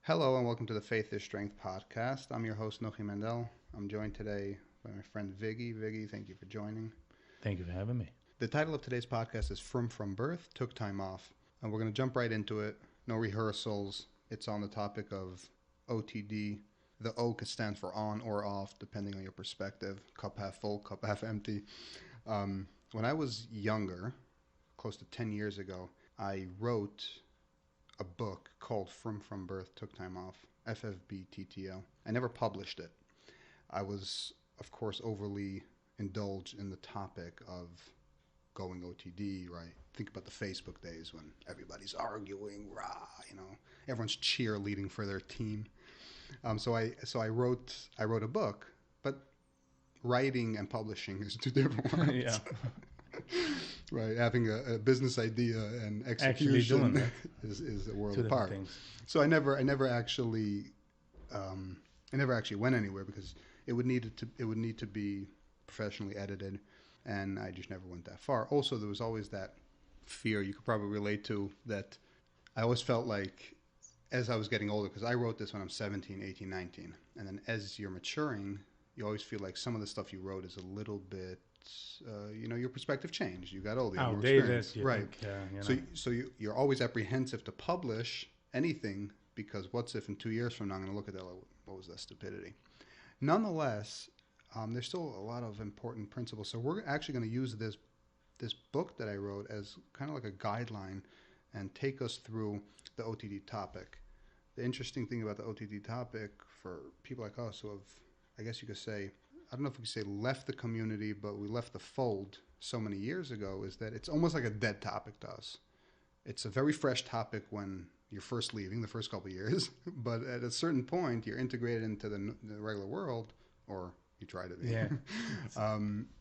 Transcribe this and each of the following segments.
Hello and welcome to the Faith is Strength podcast. I'm your host, Nochi Mendel. I'm joined today by my friend Viggy. Viggy, thank you for joining. Thank you for having me. The title of today's podcast is From Birth, Took Time Off. And we're going to jump right into it. No rehearsals. It's on the topic of OTD. The O could stand for on or off, depending on your perspective. Cup half full, cup half empty. When I was younger, close to 10 years ago, I wrote a book called From Birth, Took Time Off, FFBTTO. I never published it. I was, of course, overly indulged in the topic of going OTD, right? Think about the Facebook days when everybody's arguing, rah, everyone's cheerleading for their team. So I wrote a book, but writing and publishing is two different worlds. Yeah. Right, having a business idea and execution is a world apart. Things. So I never actually went anywhere because it would need to be professionally edited, and I just never went that far. Also, there was always that fear you could probably relate to, that I always felt like as I was getting older, because I wrote this when I'm 17, 18, 19, and then as you're maturing, you always feel like some of the stuff you wrote is a little bit your perspective changed. You got older, you more experience. Right. So you're always apprehensive to publish anything because what's if in 2 years from now I'm going to look at that like, what was that stupidity? Nonetheless, there's still a lot of important principles. So we're actually going to use this book that I wrote as kind of like a guideline and take us through the OTD topic. The interesting thing about the OTD topic for people like us who have, I guess you could say, I don't know if we could say left the community, but we left the fold so many years ago, is that it's almost like a dead topic to us. It's a very fresh topic when you're first leaving, the first couple of years, but at a certain point, you're integrated into the regular world, or you try to be. Yeah.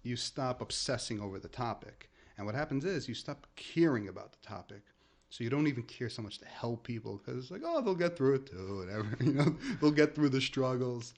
You stop obsessing over the topic. And what happens is you stop caring about the topic. So you don't even care so much to help people because it's like, oh, they'll get through it too, whatever. They'll get through the struggles.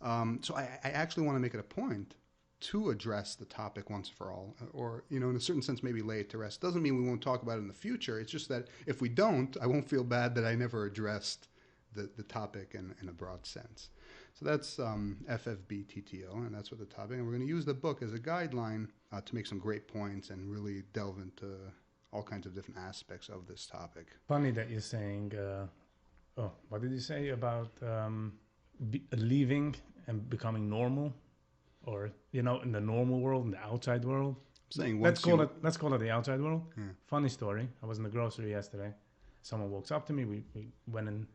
So I actually want to make it a point to address the topic once for all, or, in a certain sense, maybe lay it to rest. Doesn't mean we won't talk about it in the future. It's just that if we don't, I won't feel bad that I never addressed the topic in a broad sense. So that's FFBTTO, and that's what the topic. And we're going to use the book as a guideline to make some great points and really delve into all kinds of different aspects of this topic. Funny that you're saying, what did you say about leaving and becoming normal, or in the normal world, in the outside world? I'm saying let's call it the outside world. Yeah. Funny story. I was in the grocery yesterday. Someone walks up to me. We went in.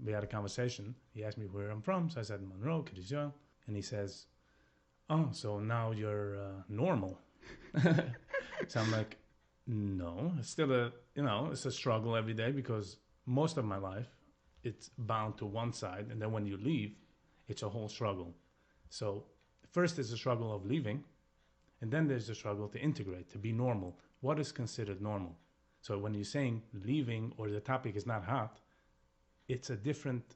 We had a conversation. He asked me where I'm from. So I said Monroe, Kidizio. And he says, "Oh, so now you're normal." So I'm like, no, it's still it's a struggle every day because most of my life it's bound to one side, and then when you leave, it's a whole struggle. So first there's a struggle of leaving, and then there's the struggle to integrate, to be normal. What is considered normal? So when you're saying leaving or the topic is not hot, it's a different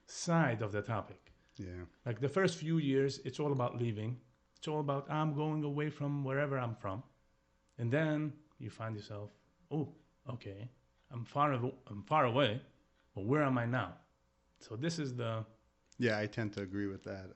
side of the topic. Yeah. Like the first few years, it's all about leaving. It's all about I'm going away from wherever I'm from. And then you find yourself, oh, okay, I'm far away, but where am I now? So this is the... Yeah, I tend to agree with that.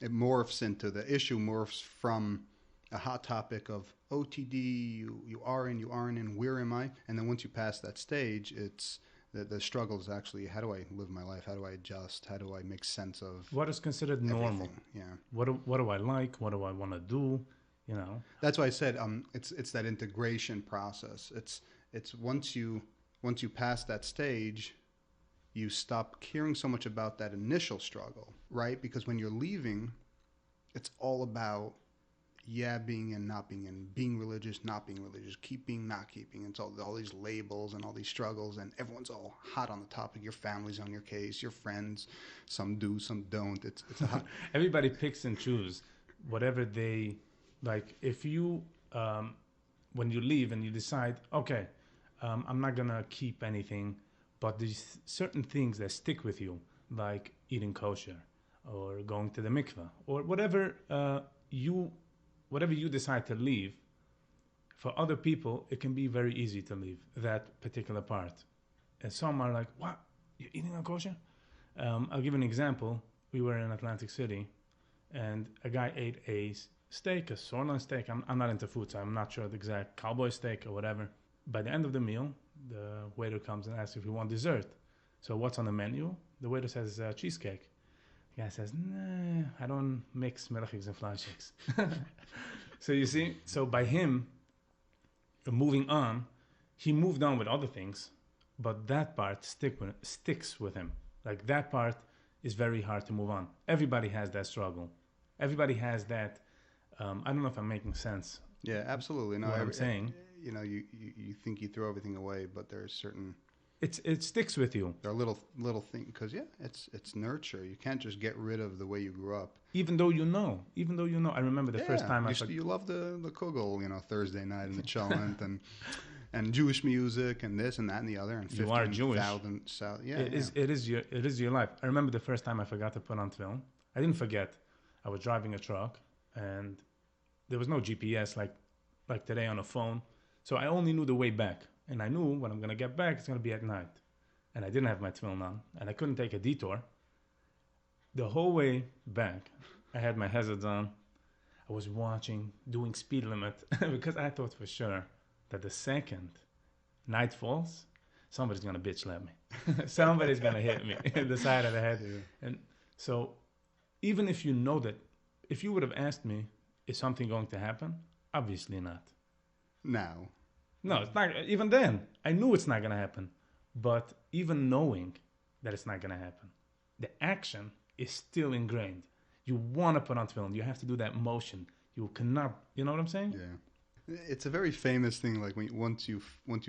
It morphs into, the issue morphs from a hot topic of OTD, you are in, you aren't in, where am I? And then once you pass that stage, it's the struggle is actually, how do I live my life? How do I adjust? How do I make sense of what is considered normal? Everything? Yeah. What do I like? What do I want to do? That's why I said it's that integration process. It's once you pass that stage, you stop caring so much about that initial struggle, right? Because when you're leaving, it's all about being and not being in, being religious, not being religious, keeping, not keeping. It's all these labels and all these struggles, and everyone's all hot on the topic. Your family's on your case, your friends, some do, some don't. It's a hot. Everybody picks and chooses whatever they like. If you when you leave and you decide, okay, I'm not gonna keep anything, but there's certain things that stick with you, like eating kosher or going to the mikveh or whatever you decide to leave. For other people, it can be very easy to leave that particular part. And some are like, what? You're eating non-kosher? I'll give an example. We were in Atlantic City, and a guy ate a steak, a sirloin steak. I'm not into food, so I'm not sure the exact cowboy steak or whatever. By the end of the meal, the waiter comes and asks if we want dessert. So what's on the menu? The waiter says cheesecake. The guy says, nah, I don't mix melchiks and fleischiks. So you see, so by him moving on, he moved on with other things, but that part sticks with him. Like that part is very hard to move on. Everybody has that struggle. Everybody has that. I don't know if I'm making sense. Yeah, absolutely. No, what I'm saying. You know, you think you throw everything away, but there's certain. It sticks with you. There are little things because it's nurture. You can't just get rid of the way you grew up. Even though you know. I remember the first time you love the kugel, you know, Thursday night in the chalent and Jewish music and this and that and the other and 15,000. You are Jewish. It is your life. I remember the first time I forgot to put on tefillin. I didn't forget. I was driving a truck and there was no GPS like today on a phone. So I only knew the way back. And I knew when I'm going to get back, it's going to be at night. And I didn't have my tefillin on. And I couldn't take a detour. The whole way back, I had my hazards on. I was watching, doing speed limit. Because I thought for sure that the second night falls, somebody's going to bitch slap me. Somebody's going to hit me in the side of the head. Yeah. And so even if you know that, if you would have asked me, is something going to happen? Obviously not. Now. No, it's not. Even then, I knew it's not going to happen. But even knowing that it's not going to happen, the action is still ingrained. You want to put on tefillin. You have to do that motion. You cannot. You know what I'm saying? Yeah. It's a very famous thing. Like once you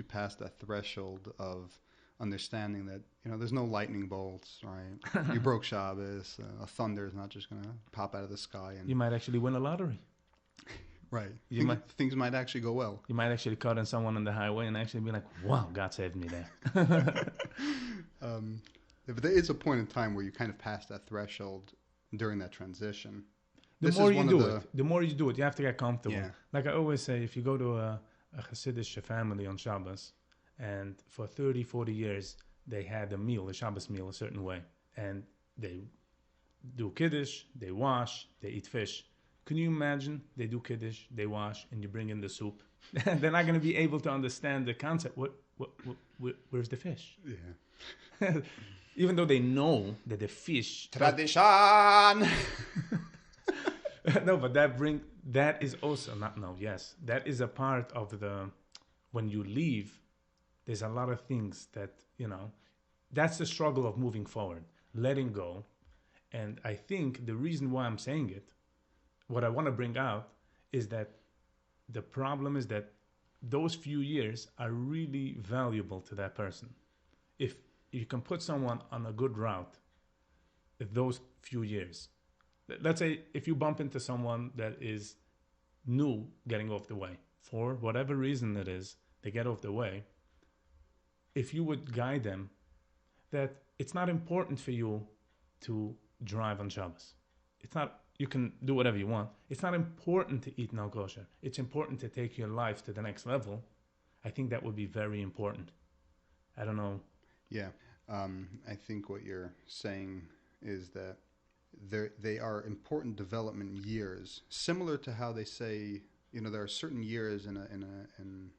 pass that threshold of understanding that there's no lightning bolts, right? You broke Shabbos. A thunder is not just going to pop out of the sky. And you might actually win a lottery. Right. Things might actually go well. You might actually cut on someone on the highway and actually be like, wow, God saved me there. But there is a point in time where you kind of pass that threshold during that transition. The more you do it, you have to get comfortable. Yeah. Like I always say, if you go to a Hasidic family on Shabbos, and for 30, 40 years, they had a Shabbos meal, a certain way. And they do Kiddush, they wash, they eat fish. Can you imagine they do Kiddush, they wash, and you bring in the soup? They're not going to be able to understand the concept. Where's the fish? Yeah. Even though they know that the fish... Tradition! No, but that is also... That is a part of the... When you leave, there's a lot of things that, that's the struggle of moving forward, letting go. And I think the reason why I'm saying it, what I want to bring out is that the problem is that those few years are really valuable to that person. If you can put someone on a good route, those few years. Let's say if you bump into someone that is new getting off the way, for whatever reason it is, they get off the way. If you would guide them that it's not important for you to drive on Shabbos. It's not. You can do whatever you want. It's not important to eat non-kosher. It's important to take your life to the next level. I think that would be very important. I don't know. Yeah. I think what you're saying is that they are important development years, similar to how they say, there are certain years in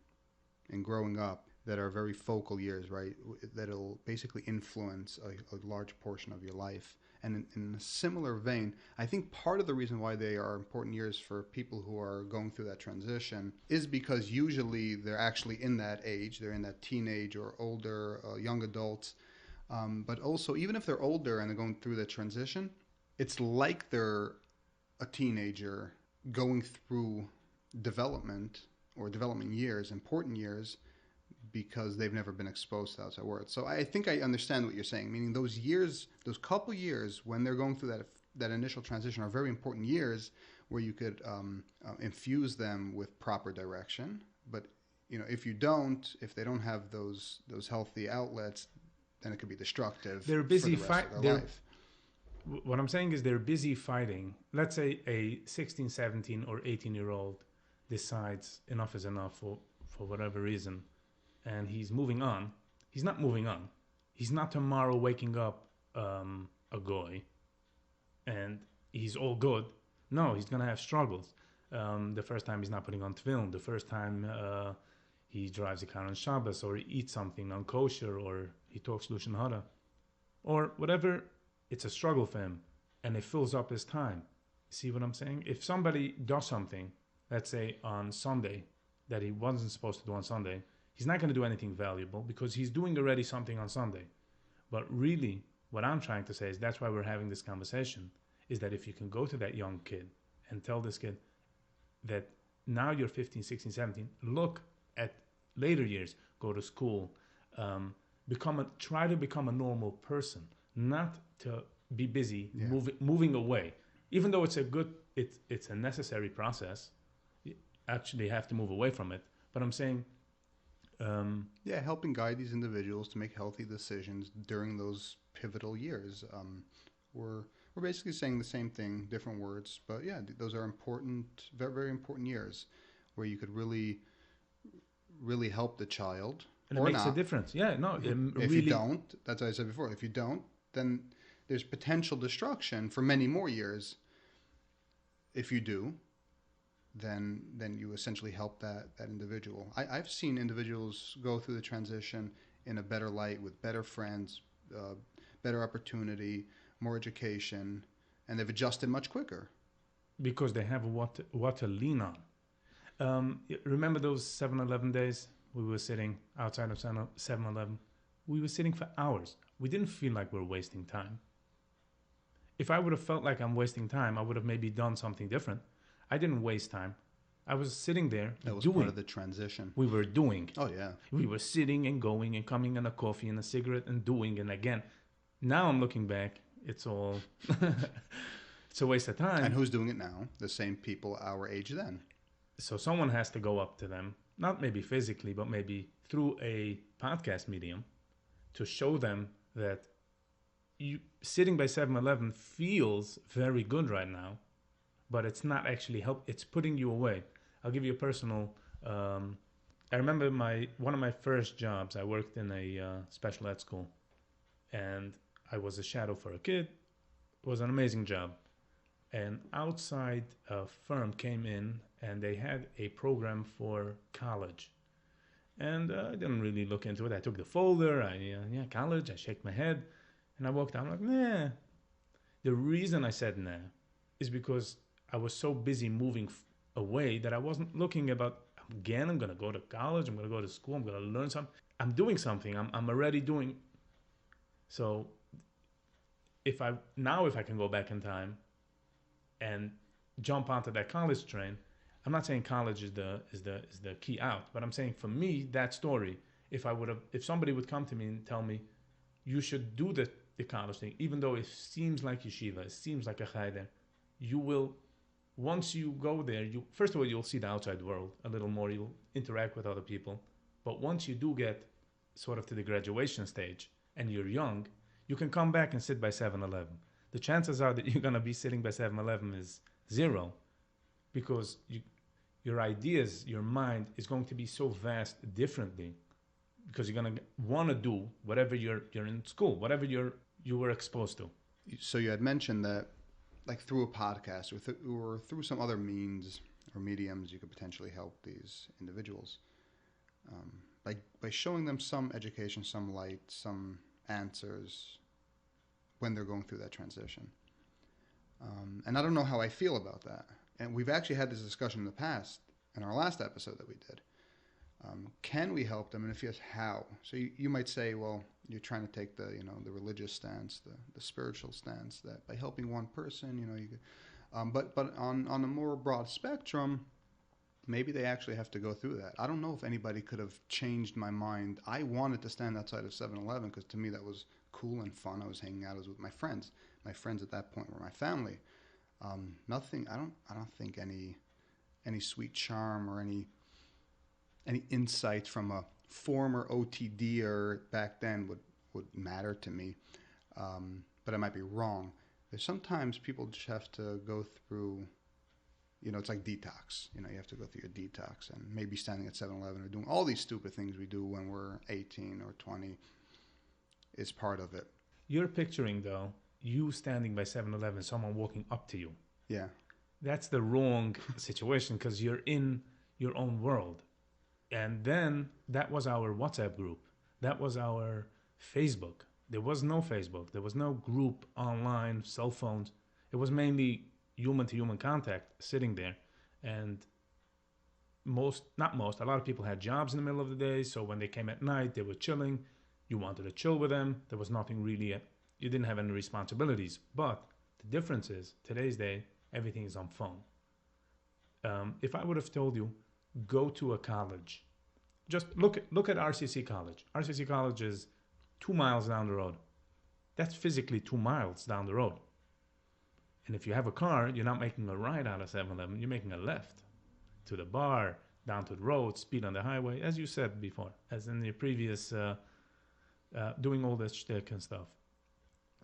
growing up that are very focal years, right? That'll basically influence a large portion of your life. And in a similar vein, I think part of the reason why they are important years for people who are going through that transition is because usually they're actually in that age. They're in that teenage or older, young adults. But also, even if they're older and they're going through the transition, it's like they're a teenager going through development or development years, important years, because they've never been exposed to outside world. So I think I understand what you're saying, meaning those years, those couple years when they're going through that initial transition are very important years where you could infuse them with proper direction. But, if they don't have those healthy outlets, then it could be destructive. They're busy fighting their life. What I'm saying is they're busy fighting. Let's say a 16, 17 or 18-year-old decides enough is enough for whatever reason, and he's moving on. he's not moving on. He's not tomorrow waking up a goy and he's all good. No, he's gonna have struggles. The first time he's not putting on tefillin. The first time he drives a car on Shabbos, or he eats something non-kosher, or he talks Lashon Hara, or whatever. It's a struggle for him, and it fills up his time. See what I'm saying? If somebody does something, let's say on Sunday, that he wasn't supposed to do on Sunday, he's not going to do anything valuable because he's doing already something on Sunday. But really, what I'm trying to say is that's why we're having this conversation, is that if you can go to that young kid and tell this kid that now you're 15, 16, 17, look at later years, go to school, try to become a normal person, not to be busy moving away. Even though it's a necessary process, you actually have to move away from it. But I'm saying, helping guide these individuals to make healthy decisions during those pivotal years. We're basically saying the same thing, different words, but yeah, those are important, very, very important years where you could really, really help the child. And it makes a difference. Yeah, no. If you don't, that's what I said before, if you don't, then there's potential destruction for many more years. If you do, then you essentially help that individual. I've seen individuals go through the transition in a better light with better friends, better opportunity, more education, and they've adjusted much quicker. Because they have what to lean on. Remember those 7-Eleven days? We were sitting outside of 7-Eleven. We were sitting for hours. We didn't feel like we were wasting time. If I would have felt like I'm wasting time, I would have maybe done something different. I didn't waste time. I was sitting there That was doing. part of the transition. We were doing. Oh, yeah. We were sitting and going and coming on a coffee and a cigarette and doing. And again, now I'm looking back, it's all, it's a waste of time. And who's doing it now? The same people our age then. So someone has to go up to them, not maybe physically, but maybe through a podcast medium, to show them that you sitting by 7-Eleven feels very good right now, but it's not actually it's putting you away. I'll give you a personal, I remember one of my first jobs, I worked in a special ed school, and I was a shadow for a kid. It was an amazing job. And outside firm came in, and they had a program for college. And I didn't really look into it. I took the folder, college, I shook my head, and I walked out. I'm like, nah. The reason I said nah is because I was so busy moving away that I wasn't looking about, again, I'm going to go to college, I'm going to go to school, I'm going to learn something. I'm doing something, I'm already doing. So if I can go back in time and jump onto that college train, I'm not saying college is the key out, but I'm saying for me, that story, if somebody would come to me and tell me, you should do the college thing, even though it seems like yeshiva, it seems like a chayder, you will, once you go there, first of all, you'll see the outside world a little more, you'll interact with other people, but once you do get sort of to the graduation stage and you're young, you can come back and sit by 7-Eleven. The chances are that you're going to be sitting by 7-Eleven is zero, because your ideas, your mind is going to be so vast differently, because you're going to want to do whatever you're in school, whatever you were exposed to. So you had mentioned that, like through a podcast or through some other means or mediums, you could potentially help these individuals by showing them some education, some light, some answers when they're going through that transition. And I don't know how I feel about that. And we've actually had this discussion in the past, in our last episode that we did. Can we help them? And if yes, how? So you might say, well, you're trying to take the religious stance, the spiritual stance, that by helping one person, you could, but on a more broad spectrum, maybe they actually have to go through that. I don't know if anybody could have changed my mind. I wanted to stand outside of 7-Eleven because to me that was cool and fun. I was hanging out. I was with my friends. My friends at that point were my family. Nothing. I don't think any sweet charm or any insight from a former OTDer back then would matter to me. But I might be wrong. There's sometimes people just have to go through it's like detox. You have to go through your detox, and maybe standing at 7-Eleven or doing all these stupid things we do when we're 18 or 20 is part of it. You're picturing, though, you standing by 7-Eleven, someone walking up to you. Yeah. That's the wrong situation because you're in your own world. And then that was our WhatsApp group. That was our Facebook. There was no Facebook. There was no group online, cell phones. It was mainly human-to-human contact sitting there. And a lot of people had jobs in the middle of the day. So when they came at night, they were chilling. You wanted to chill with them. There was nothing really, you didn't have any responsibilities. But the difference is, today's day, everything is on phone. If I would have told you, go to a college, just look at RCC College. RCC College is 2 miles down the road. That's physically 2 miles down the road. And if you have a car, you're not making a right out of 7-Eleven. You're making a left to the bar, down to the road, speed on the highway, as you said before, as in the previous, doing all that shtick and stuff.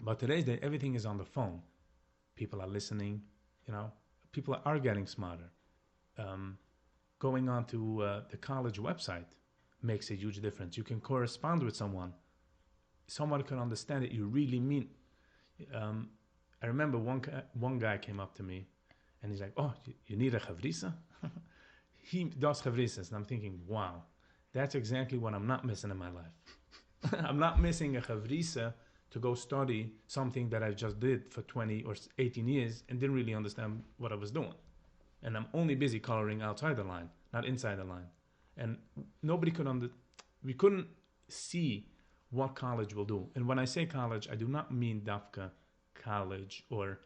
But today's day, everything is on the phone. People are listening, people are getting smarter. Going on to the college website makes a huge difference. You can correspond with someone. Someone can understand it. You really mean. I remember one guy came up to me, and he's like, "Oh, you need a chavrisa?" He does chavrisas, and I'm thinking, "Wow, that's exactly what I'm not missing in my life. I'm not missing a chavrisa to go study something that I just did for 20 or 18 years and didn't really understand what I was doing. And I'm only busy coloring outside the line, not inside the line." And we couldn't see what college will do. And when I say college, I do not mean Dafka college, or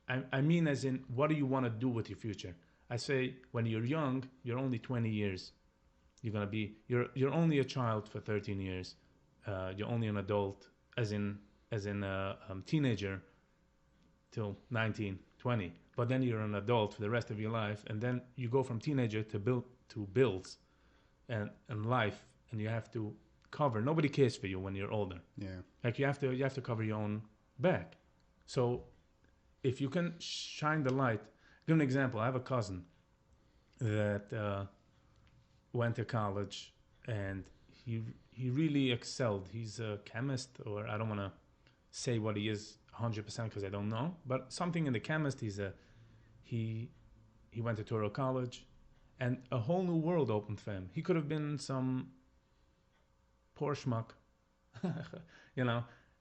I mean as in, what do you want to do with your future? I say, when you're young, you're only 20 years. You're only a child for 13 years. You're only an adult, as in a teenager till 19, 20. But then you're an adult for the rest of your life, and then you go from teenager to bills and life, and you have to cover. Nobody cares for you when you're older. Yeah. Like you have to cover your own back. So if you can shine the light, give an example. I have a cousin that went to college, and he really excelled. He's a chemist, or I don't want to say what he is 100% because I don't know, but something in the chemist. He went to Toro College, and a whole new world opened for him. He could have been some poor schmuck,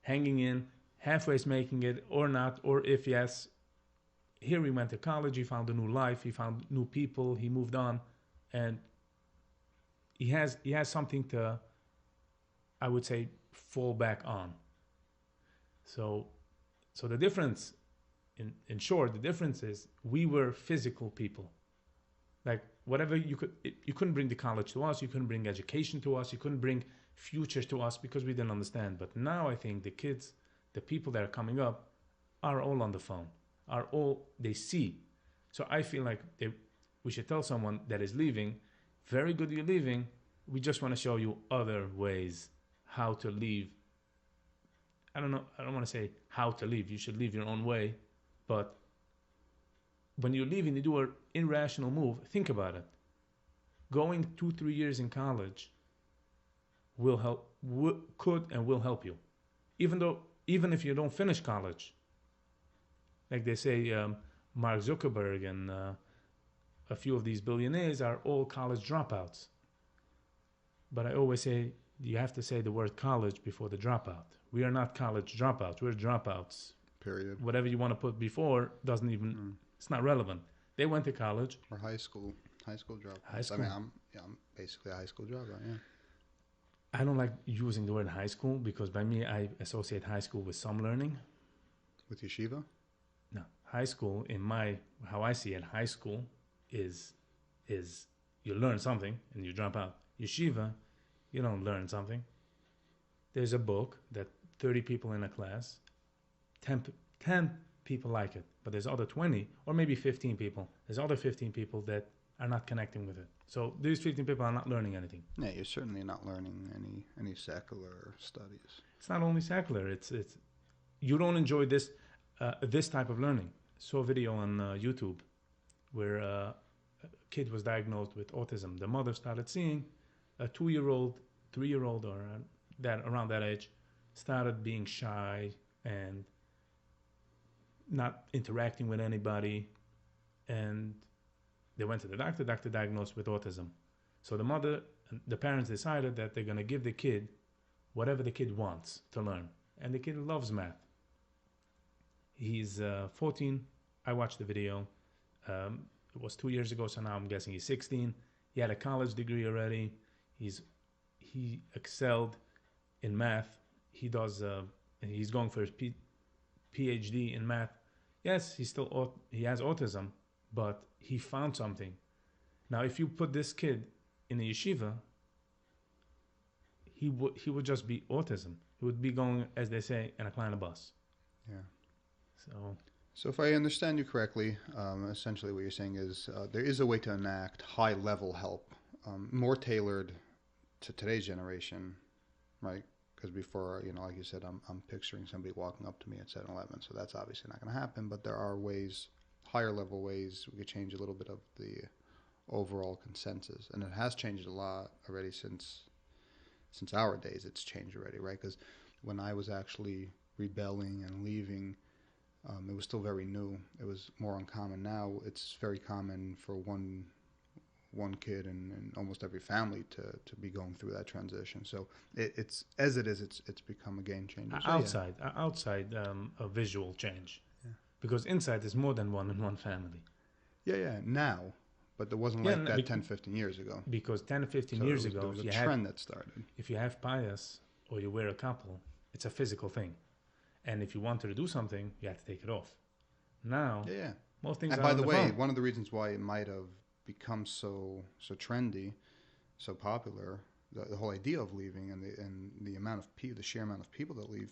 hanging in, halfway making it, or not, or if yes. Here he went to college, he found a new life, he found new people, he moved on, and he has something to, I would say, fall back on. So the difference, in short, the difference is we were physical people. Like whatever you couldn't bring the college to us, you couldn't bring education to us, you couldn't bring future to us because we didn't understand. But now I think the kids, the people that are coming up, are all on the phone, they see. So I feel like we should tell someone that is leaving, very good you're leaving, we just want to show you other ways how to leave. I don't want to say how to leave, you should leave your own way, but when you're leaving, you do an irrational move. Think about it. Going 2-3 years in college will help, could and will help you. Even if you don't finish college. Like they say, Mark Zuckerberg and a few of these billionaires are all college dropouts. But I always say, you have to say the word college before the dropout. We are not college dropouts. We're dropouts. Period. Whatever you want to put before doesn't even... It's not relevant. They went to college. Or high school dropout. High school. I mean, I'm basically a high school dropout, yeah. I don't like using the word high school because by me, I associate high school with some learning. With yeshiva? No. High school, how I see it, high school is you learn something and you drop out. Yeshiva, you don't learn something. There's a book that 30 people in a class, 10 people like it, but there's other 20 or maybe 15 people. There's other 15 people that are not connecting with it. So these 15 people are not learning anything. Yeah, you're certainly not learning any secular studies. It's not only secular. It's you don't enjoy this type of learning. Saw a video on YouTube where a kid was diagnosed with autism. The mother started seeing a 2-year-old, 3-year-old, or that around that age, started being shy and not interacting with anybody, and they went to the doctor. Doctor diagnosed with autism. So the parents decided that they're going to give the kid whatever the kid wants to learn, and the kid loves math. He's 14. I watched the video. It was 2 years ago, so now I'm guessing he's 16. He had a college degree already. He excelled in math. He's going for his PhD in math. Yes, he has autism, but he found something. Now, if you put this kid in a yeshiva, he would just be autism. He would be going, as they say, in a kleine bus. Yeah. So if I understand you correctly, essentially what you're saying is there is a way to enact high-level help, more tailored to today's generation, right? Because before, like you said, I'm picturing somebody walking up to me at 7-Eleven, so that's obviously not going to happen. But there are ways, higher-level ways, we could change a little bit of the overall consensus, and it has changed a lot already since our days. It's changed already, right? Because when I was actually rebelling and leaving, it was still very new. It was more uncommon. Now it's very common for one kid in almost every family to be going through that transition. So it's become a game changer. So, outside a visual change, because inside there's more than one in one family. Yeah. Now, but there wasn't like that 10, 15 years ago. Because 10 or 15 years ago, there was a trend that started. If you have pious or you wear a couple, it's a physical thing. And if you wanted to do something, you have to take it off. Now, most things. And by the way, one of the reasons why it might have become so trendy, so popular, the whole idea of leaving and the amount of the sheer amount of people that leave,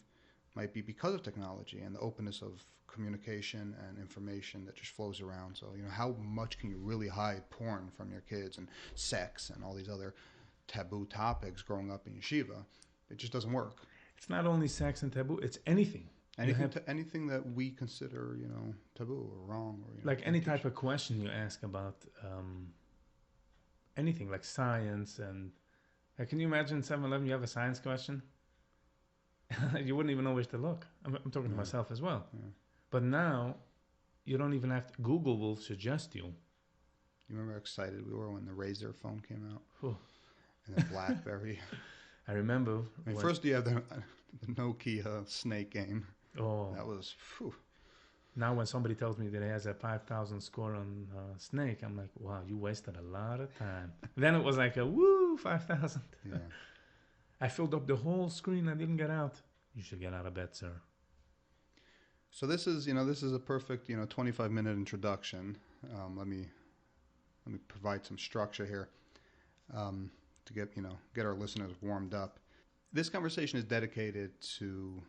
might be because of technology and the openness of communication and information that just flows around. So how much can you really hide porn from your kids and sex and all these other taboo topics growing up in yeshiva? It just doesn't work. It's not only sex and taboo, it's anything. Anything that we consider, taboo or wrong. Or, like any type of question you ask about anything, like science. And can you imagine 7-Eleven, you have a science question? You wouldn't even know where to look. I'm talking to myself as well. Yeah. But now, you don't even have to. Google will suggest you. You remember how excited we were when the Razor phone came out? Whew. And the BlackBerry. I remember. First you have the Nokia Snake game. Oh, that was. Whew. Now when somebody tells me that he has a 5,000 score on Snake, I'm like, wow, you wasted a lot of time. Then it was like a 5,000. Yeah. I filled up the whole screen. I didn't get out. You should get out of bed, sir. So this is a perfect 25-minute introduction. Let me provide some structure here. To get our listeners warmed up. This conversation is dedicated to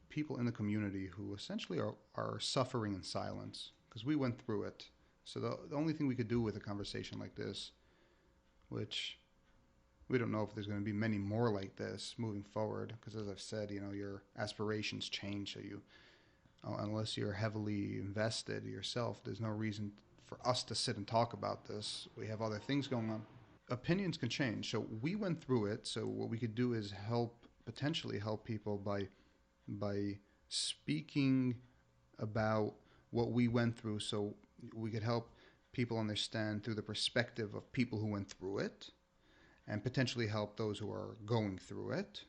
people in the community who essentially are suffering in silence, because we went through it. So the only thing we could do with a conversation like this, which we don't know if there's going to be many more like this moving forward, because as I've said, your aspirations change. So unless you're heavily invested yourself, there's no reason for us to sit and talk about this. We have other things going on. Opinions can change. So we went through it. So what we could do is potentially help people by speaking about what we went through. So we could help people understand through the perspective of people who went through it, and potentially help those who are going through it.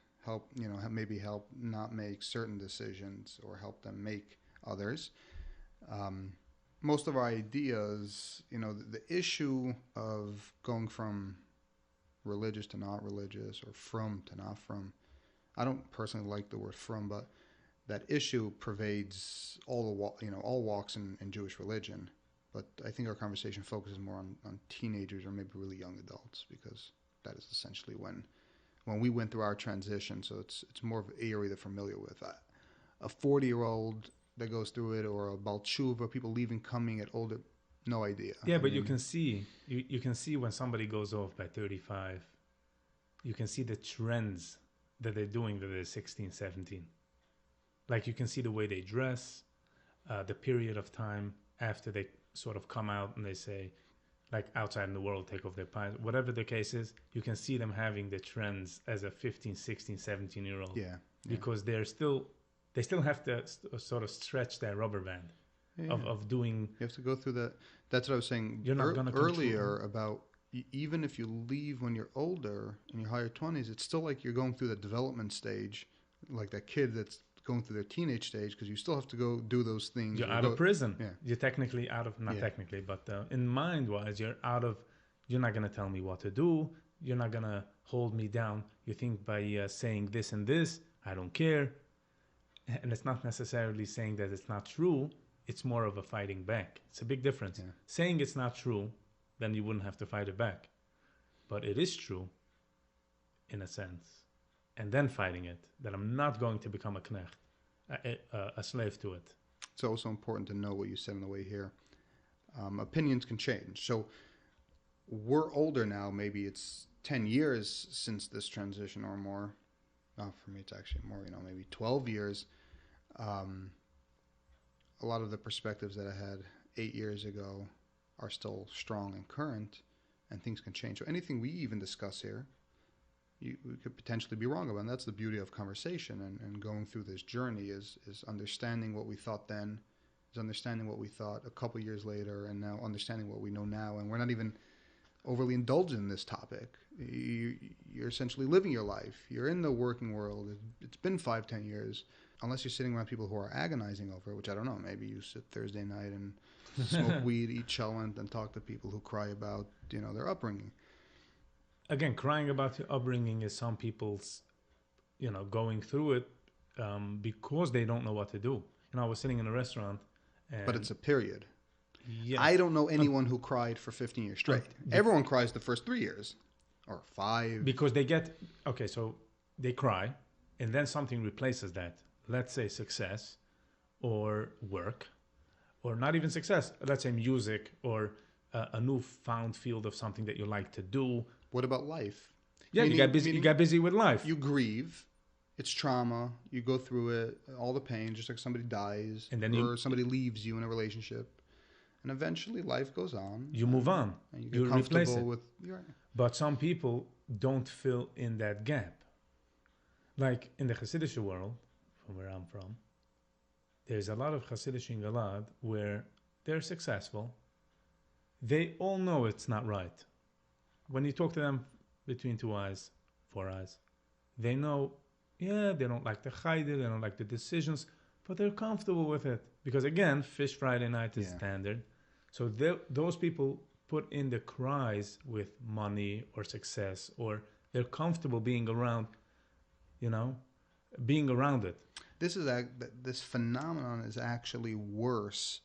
Maybe help not make certain decisions or help them make others. Most of our ideas, the issue of going from religious to not religious, or frum to not frum. I don't personally like the word frum, but that issue pervades all walks in Jewish religion. But I think our conversation focuses more on teenagers or maybe really young adults, because that is essentially when we went through our transition. So it's more of an area they're familiar with. A 40-year-old that goes through it, or a Baal Tshuva, people leaving, coming at older, no idea. Yeah, but you can see when somebody goes off by 35, you can see the trends that they're doing that they're 16, 17. Like you can see the way they dress, the period of time. after they sort of come out and they say, like outside in the world, take off their pants, whatever the case is, you can see them having the trends as a 15, 16, 17-year-old. Yeah. Because they still have to sort of stretch that rubber band of doing. You have to go through that. That's what I was saying earlier about even if you leave when you're older in your higher 20s, it's still like you're going through the development stage, like that kid that's going through their teenage stage, because you still have to go do those things. You're out of prison. Yeah. You're technically out of, not technically, but in mind-wise, you're out of, you're not going to tell me what to do. You're not going to hold me down. You think by saying this and this, I don't care. And it's not necessarily saying that it's not true. It's more of a fighting back. It's a big difference. Yeah. Saying it's not true, then you wouldn't have to fight it back. But it is true, in a sense. And then fighting it, that I'm not going to become a knecht, a slave to it. It's also important to know what you said on the way here. Opinions can change. So we're older now. Maybe it's 10 years since this transition or more. For me, it's actually more, maybe 12 years. A lot of the perspectives that I had 8 years ago are still strong and current, and things can change. So anything we even discuss here, we could potentially be wrong about. And that's the beauty of conversation and going through this journey is understanding what we thought then, is understanding what we thought a couple years later, and now understanding what we know now. And we're not even overly indulgent in this topic. You're essentially living your life. You're in the working world. It's been 5-10 years. Unless you're sitting around people who are agonizing over it, which I don't know. Maybe you sit Thursday night and smoke weed, eat cholent, and talk to people who cry about their upbringing. Again, crying about your upbringing is some people's, going through it because they don't know what to do. I was sitting in a restaurant. But it's a period. Yes. I don't know anyone who cried for 15 years straight. Everyone cries the first 3 years or 5. Because so they cry, and then something replaces that. Let's say success or work, or not even success. Let's say music or a newfound field of something that you like to do. What about life? Yeah, you got busy with life. You grieve. It's trauma. You go through it, all the pain, just like somebody dies, and then somebody leaves you in a relationship. And eventually life goes on. You move on. And you get comfortable with... But some people don't fill in that gap. Like in the Hasidic world, from where I'm from, there's a lot of Hasidic Galad where they're successful. They all know it's not right. When you talk to them between 2 eyes, 4 eyes, they know, they don't like the chayde, they don't like the decisions, but they're comfortable with it. Because again, Fish Friday night is standard. So those people put in the cries with money or success, or they're comfortable being around, being around it. This phenomenon is actually worse.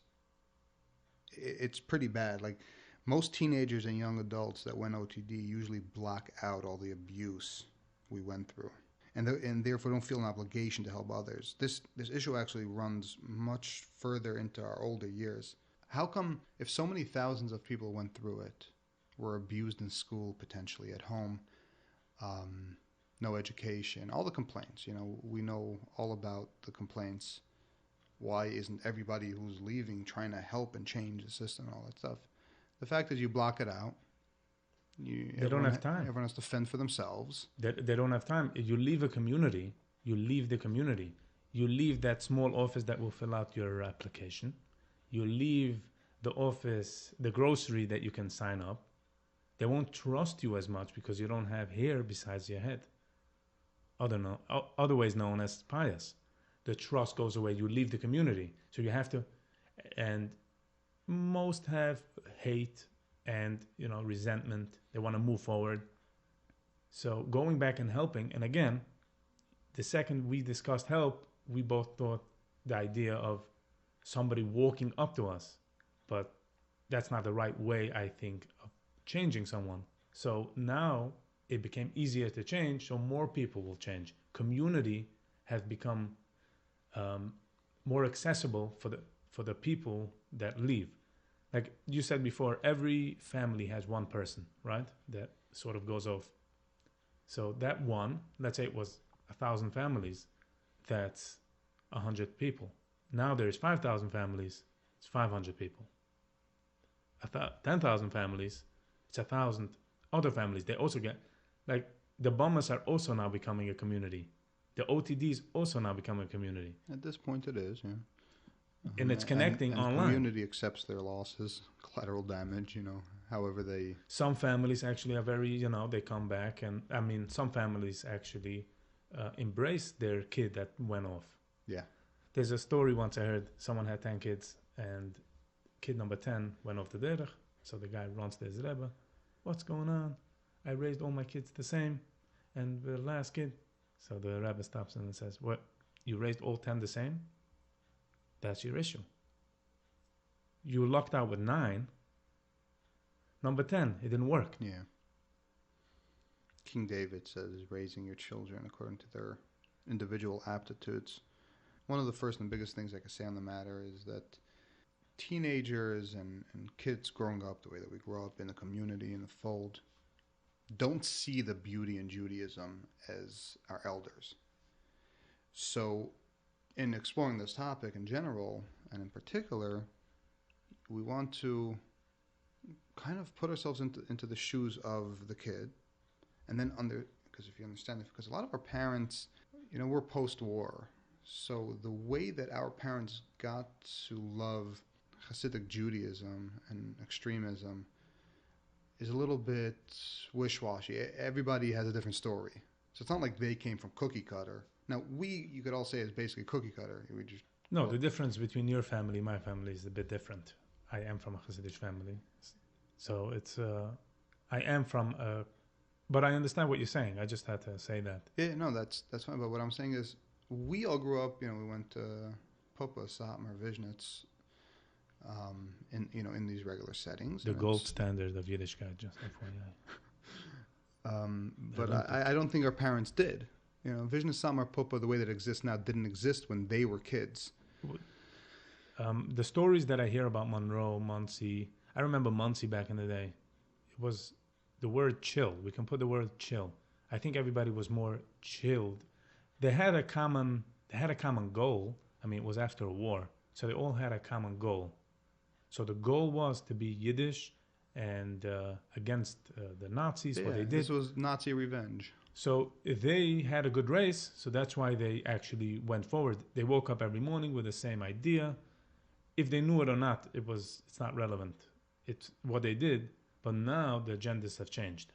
It's pretty bad. Like most teenagers and young adults that went OTD usually block out all the abuse we went through, and therefore don't feel an obligation to help others. This issue actually runs much further into our older years. How come, if so many thousands of people went through it, were abused in school, potentially at home, no education, all the complaints, we know all about the complaints. Why isn't everybody who's leaving trying to help and change the system and all that stuff? The fact is you block it out. They don't have time. Everyone has to fend for themselves. They don't have time. You leave a community, you leave the community. You leave that small office that will fill out your application. You leave the office, the grocery that you can sign up. They won't trust you as much because you don't have hair besides your head. Otherwise known as pious. The trust goes away. You leave the community. So you have to, and most have hate and, resentment. They want to move forward. So going back and helping, and again, the second we discussed help, we both thought the idea of somebody walking up to us, but that's not the right way, I think, of changing someone. So now it became easier to change, so more people will change. Community has become more accessible for the people that leave. Like you said before, every family has one person, right? That sort of goes off. So that one, let's say it was 1,000 families, that's 100 people. Now there's 5,000 families, it's 500 people. 10,000 families, it's 1,000 other families. They also get, like, the bombers are also now becoming a community. The OTDs also now becoming a community. At this point, it is, yeah. And it's connecting and online. The community accepts their losses, collateral damage, however they... Some families actually are very, they come back. And, I mean, some families actually embrace their kid that went off. Yeah. There's a story once I heard, someone had 10 kids, and kid number 10 went off the derech. So the guy runs to his Rebbe. What's going on? I raised all my kids the same, and the last kid. So the Rebbe stops him and says, what, you raised all 10 the same? That's your issue. You lucked out with 9. Number 10, it didn't work. Yeah. King David says, raising your children according to their individual aptitudes. One of the first and biggest things I can say on the matter is that teenagers and kids growing up the way that we grow up in the community, in the fold, don't see the beauty in Judaism as our elders. So in exploring this topic in general, and in particular, we want to kind of put ourselves into the shoes of the kid, and then because if you understand, because a lot of our parents, we're post-war, so the way that our parents got to love Hasidic Judaism and extremism is a little bit wish-washy. Everybody has a different story. So it's not like they came from cookie cutter. Now, you could all say it's basically cookie cutter. The difference between your family and my family is a bit different. I am from a Hasidic family. So it's, I am from but I understand what you're saying. I just had to say that. Yeah, no, that's fine. But what I'm saying is, we all grew up, we went to Popa, Satmar, Vishnitz, in these regular settings. The gold standard of Yiddishkeit, just FYI. But I don't think our parents did. Vishnitz, Satmar, Popa, the way that it exists now, didn't exist when they were kids. The stories that I hear about Monroe, Muncie, I remember Muncie back in the day. It was the word chill. We can put the word chill. I think everybody was more chilled. They had a common goal. I mean, it was after a war, so they all had a common goal. So the goal was to be Yiddish and against the Nazis. Yeah, what they did. This was Nazi revenge. So they had a good race, so that's why they actually went forward. They woke up every morning with the same idea. If they knew it or not, it's not relevant. It's what they did. But now the agendas have changed.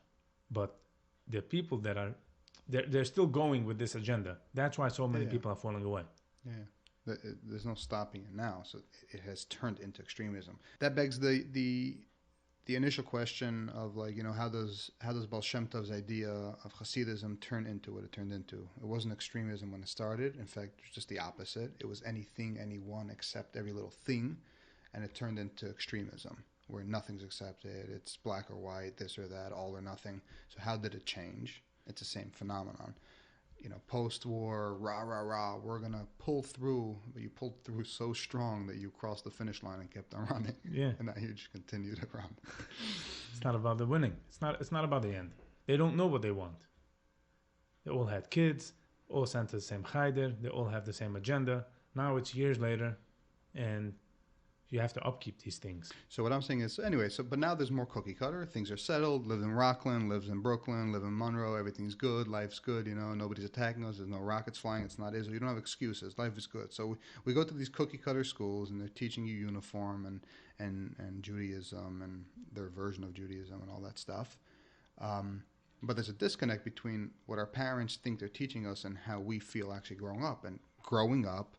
But the people that are, they're still going with this agenda. That's why so many people are falling away. Yeah, there's no stopping it now. So it has turned into extremism. That begs the initial question of how does Baal Shem Tov's idea of Hasidism turn into what it turned into? It wasn't extremism when it started. In fact, it was just the opposite. It was anything, anyone, except every little thing, and it turned into extremism, where nothing's accepted. It's black or white, this or that, all or nothing. So how did it change? It's the same phenomenon. Post-war, rah, rah, rah, we're going to pull through. But you pulled through so strong that you crossed the finish line and kept on running. Yeah. And now you just continue to run. It's not about the winning. It's not about the end. They don't know what they want. They all had kids, all sent to the same cheder. They all have the same agenda. Now it's years later, and you have to upkeep these things. So what I'm saying is, anyway, but now there's more cookie cutter. Things are settled. Live in Rockland, lives in Brooklyn, live in Monroe. Everything's good. Life's good. Nobody's attacking us. There's no rockets flying. It's not Israel. You don't have excuses. Life is good. So we go to these cookie cutter schools, and they're teaching you uniform and Judaism and their version of Judaism and all that stuff. But there's a disconnect between what our parents think they're teaching us and how we feel actually growing up. And growing up,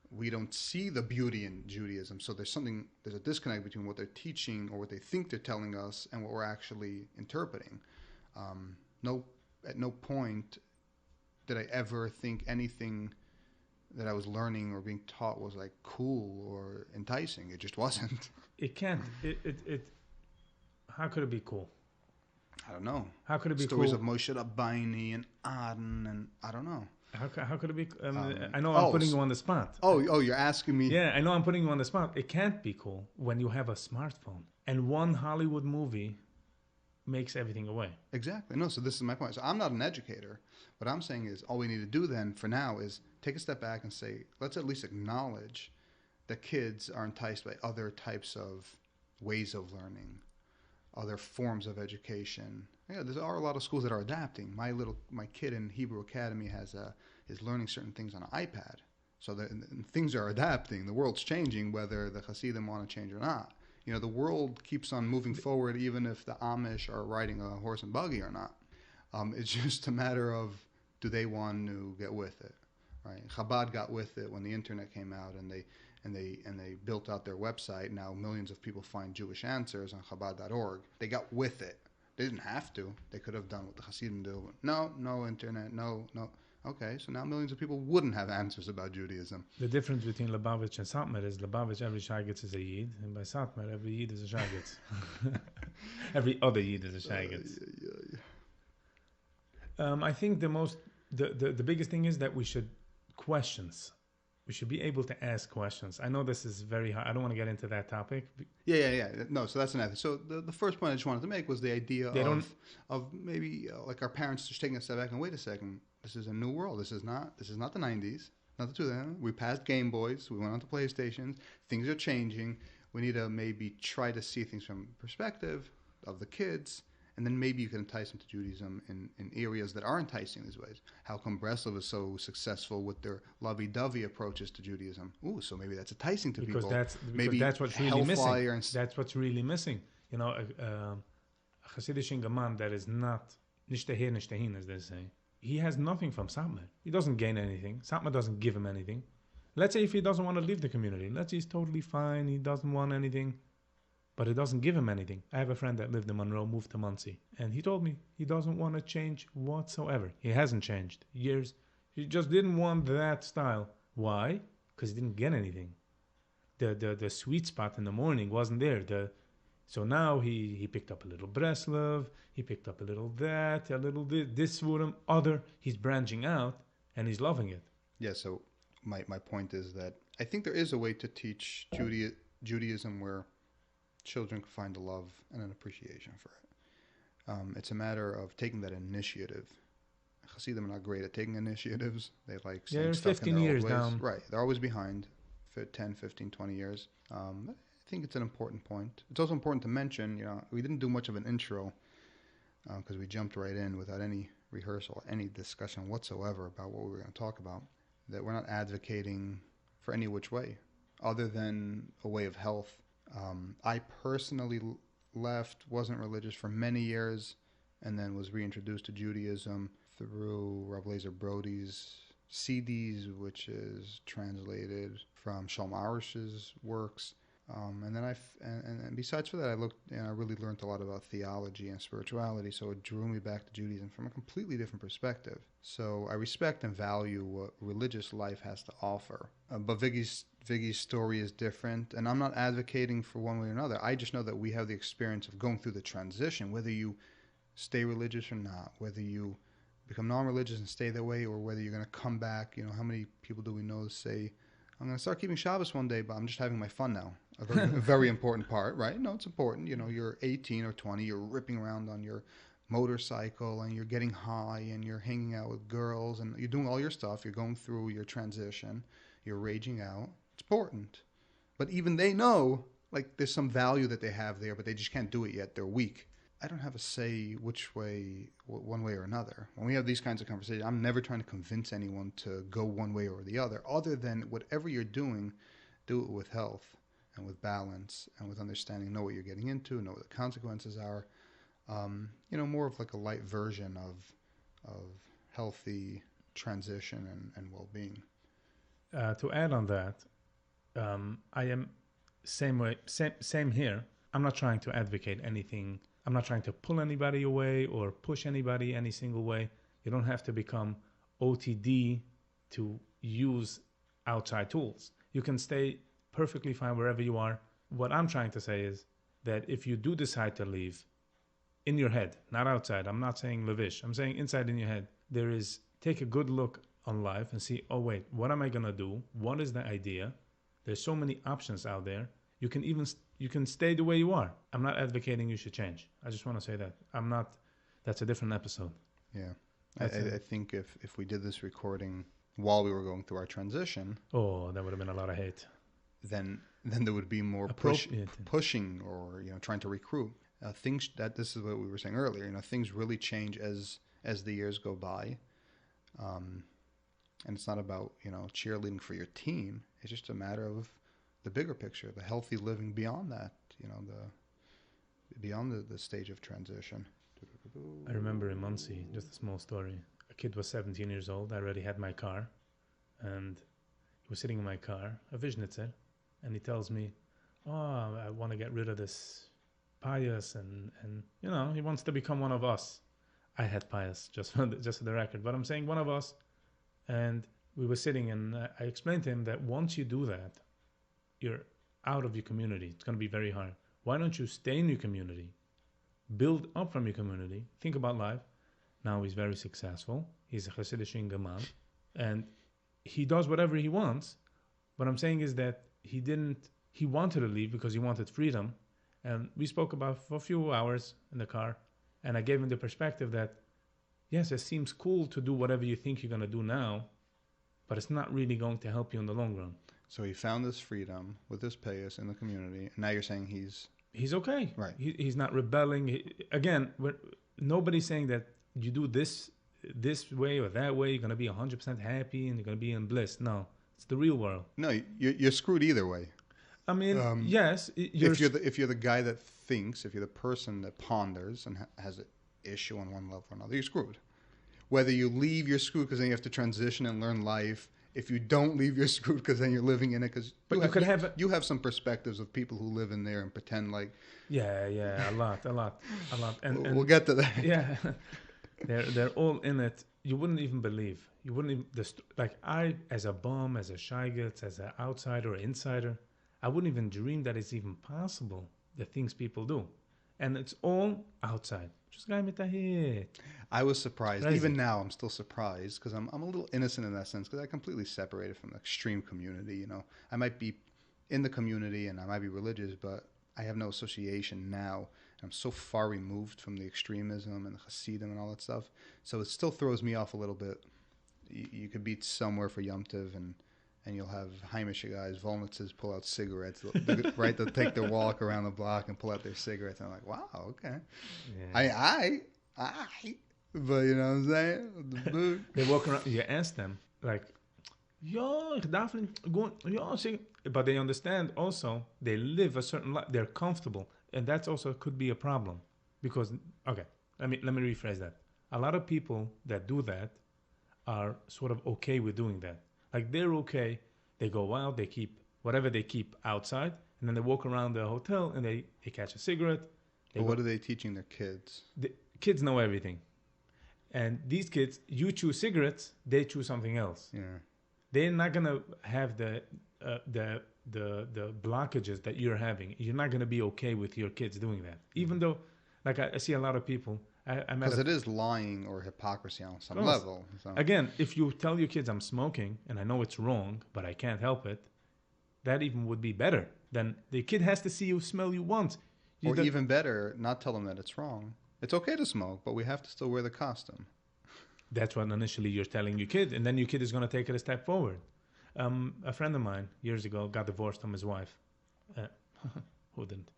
we don't see the beauty in Judaism. So there's a disconnect between what they're teaching or what they think they're telling us and what we're actually interpreting. At no point did I ever think anything that I was learning or being taught was like cool or enticing. It just wasn't. It can't. How could it be cool? I don't know. How could it be Stories cool? of Moshe Rabbeinu and Aaron and I don't know. How could it be? I know I'm putting you on the spot. Oh, you're asking me. Yeah, I know I'm putting you on the spot. It can't be cool when you have a smartphone and one Hollywood movie makes everything away. Exactly. No, so this is my point. So I'm not an educator. What I'm saying is all we need to do then for now is take a step back and say, let's at least acknowledge that kids are enticed by other types of ways of learning, other forms of education. Yeah, there are a lot of schools that are adapting. My kid in Hebrew Academy is learning certain things on an iPad. So things are adapting. The world's changing, whether the Hasidim want to change or not. The world keeps on moving forward, even if the Amish are riding a horse and buggy or not. It's just a matter of, do they want to get with it, right? Chabad got with it when the internet came out, and they built out their website. Now millions of people find Jewish answers on Chabad.org. They got with it. They didn't have to. They could have done what the Hasidim do. No internet, no. Okay, so now millions of people wouldn't have answers about Judaism. The difference between Lubavitch and Satmar is Lubavitch, every Shagitz is a Yid, and by Satmar, every Yid is a Shagitz. Every other Yid is a Shagitz. I think the biggest thing is that we should questions. We should be able to ask questions. I know this is very hard. I don't want to get into that topic. Yeah. No, so that's an ethic. So the first point I just wanted to make was the idea of maybe like our parents just taking a step back and wait a second. This is a new world. This is not the 90s, not the 2000s. We passed Game Boys. We went on to PlayStations. Things are changing. We need to maybe try to see things from the perspective of the kids. And then maybe you can entice them to Judaism in areas that are enticing these ways. How come Breslov is so successful with their lovey-dovey approaches to Judaism? Ooh, so maybe that's enticing to people. Because maybe that's what's really missing. That's what's really missing. A Hasidic Gaman that is not nicht daher, nicht dahin, as they say. He has nothing from Satmar. He doesn't gain anything. Satmar doesn't give him anything. Let's say if he doesn't want to leave the community. Let's say he's totally fine. He doesn't want anything. But it doesn't give him anything. I have a friend that lived in Monroe, moved to Muncie, and he told me he doesn't want to change whatsoever. He hasn't changed. Years. He just didn't want that style. Why? Because he didn't get anything. The sweet spot in the morning wasn't there. So now he picked up a little Breslov, he picked up a little that, a little this Svurim, other. He's branching out, and he's loving it. Yeah, so my point is that I think there is a way to teach Judaism where children can find a love and an appreciation for it. It's a matter of taking that initiative. Hasidim are not great at taking initiatives. They like staying stuck 15 in their years old ways. down. Right. They're always behind for 10, 15, 20 years. I think it's an important point. It's also important to mention, we didn't do much of an intro because we jumped right in without any rehearsal, any discussion whatsoever about what we were going to talk about, that we're not advocating for any which way other than a way of health. I personally wasn't religious for many years, and then was reintroduced to Judaism through Rav Lazer Brody's CDs, which is translated from Shalom Arish's works. And then and besides for that, I really learned a lot about theology and spirituality, so it drew me back to Judaism from a completely different perspective. So I respect and value what religious life has to offer. But Viggy's story is different, and I'm not advocating for one way or another. I just know that we have the experience of going through the transition, whether you stay religious or not, whether you become non-religious and stay that way, or whether you're going to come back. How many people do we know say, I'm going to start keeping Shabbos one day, but I'm just having my fun now. A very important part, right? No, it's important. You're 18 or 20, you're ripping around on your motorcycle, and you're getting high, and you're hanging out with girls, and you're doing all your stuff. You're going through your transition. You're raging out. It's important. But even they know, there's some value that they have there, but they just can't do it yet. They're weak. I don't have a say which way, one way or another. When we have these kinds of conversations, I'm never trying to convince anyone to go one way or the other than whatever you're doing, do it with health and with balance and with understanding. Know what you're getting into, know what the consequences are. More of a light version of healthy transition and well-being. To add on that, I am same here. I'm not trying to advocate anything. I'm not trying to pull anybody away or push anybody any single way. You don't have to become OTD to use outside tools. You can stay perfectly fine wherever you are. What I'm trying to say is that if you do decide to leave, in your head, not outside, I'm not saying levish, I'm saying inside in your head, take a good look on life and see, oh wait, what am I going to do? What is the idea? There's so many options out there. You can stay the way you are. I'm not advocating you should change. I just want to say that. That's a different episode. Yeah. I think if we did this recording while we were going through our transition. Oh, that would have been a lot of hate. then there would be more pushing or trying to recruit. Things that this is what we were saying earlier. Things really change as the years go by, and it's not about cheerleading for your team. It's just a matter of the bigger picture, the healthy living beyond that. Beyond the stage of transition. I remember in Muncie, just a small story. A kid was 17 years old. I already had my car, and he was sitting in my car, a Vishnitzer, and he tells me, "Oh, I want to get rid of this pious, and he wants to become one of us." I had pious, just for the record, but I'm saying one of us. And we were sitting, and I explained to him that once you do that, you're out of your community. It's going to be very hard. Why don't you stay in your community, build up from your community, think about life. Now he's very successful. He's a Hasidic man, and he does whatever he wants. What I'm saying is that he wanted to leave because he wanted freedom. And we spoke about for a few hours in the car, and I gave him the perspective that, yes, it seems cool to do whatever you think you're going to do now, but it's not really going to help you in the long run. So he found this freedom with this payas in the community, and now you're saying he's okay. Right. He's not rebelling. Again, nobody's saying that you do this way or that way, you're going to be 100% happy and you're going to be in bliss. No, it's the real world. No, you're screwed either way. I mean, yes. If you're the guy that thinks, if you're the person that ponders and has an issue on one level or another, you're screwed. Whether you leave, you're screwed because then you have to transition and learn life. If you don't leave, you're screwed because then you're living in it. Because you have some perspectives of people who live in there and pretend like. Yeah, a lot. And we'll get to that. Yeah, they're all in it. You wouldn't even believe. You wouldn't even I, as a bum, as a shaygetz, as an outsider or insider, I wouldn't even dream that it's even possible, the things people do. And it's all outside. Just guy mit hit. I was surprised. Crazy. Even now, I'm still surprised because I'm a little innocent in that sense because I completely separated from the extreme community. I might be in the community and I might be religious, but I have no association now. I'm so far removed from the extremism and the Hasidim and all that stuff. So it still throws me off a little bit. You could be somewhere for Yom Tov and you'll have Heimish guys, Volnitzes, pull out cigarettes, right? They'll take their walk around the block and pull out their cigarettes. And I'm like, wow, okay. Yeah. I. But you know what I'm saying? They walk around, you ask them, like, ja, ik darf niet gewoon, ja, zeg. But they understand also, they live a certain life, they're comfortable. And that's also could be a problem. Because, okay, let me rephrase that. A lot of people that do that are sort of okay with doing that. Like they're okay, they go out, they keep whatever they keep outside, and then they walk around the hotel and they catch a cigarette. What are they teaching their kids? The kids know everything. And these kids, you choose cigarettes, they choose something else. Yeah. They're not gonna have the blockages that you're having. You're not gonna be okay with your kids doing that. Even though, like I see a lot of people. Because it is lying or hypocrisy on some level. So. Again, if you tell your kids I'm smoking and I know it's wrong, but I can't help it, that even would be better. Then the kid has to see you, smell you once. Or even better, not tell them that it's wrong. It's okay to smoke, but we have to still wear the costume. That's what initially you're telling your kid, and then your kid is going to take it a step forward. A friend of mine years ago got divorced from his wife. Who didn't?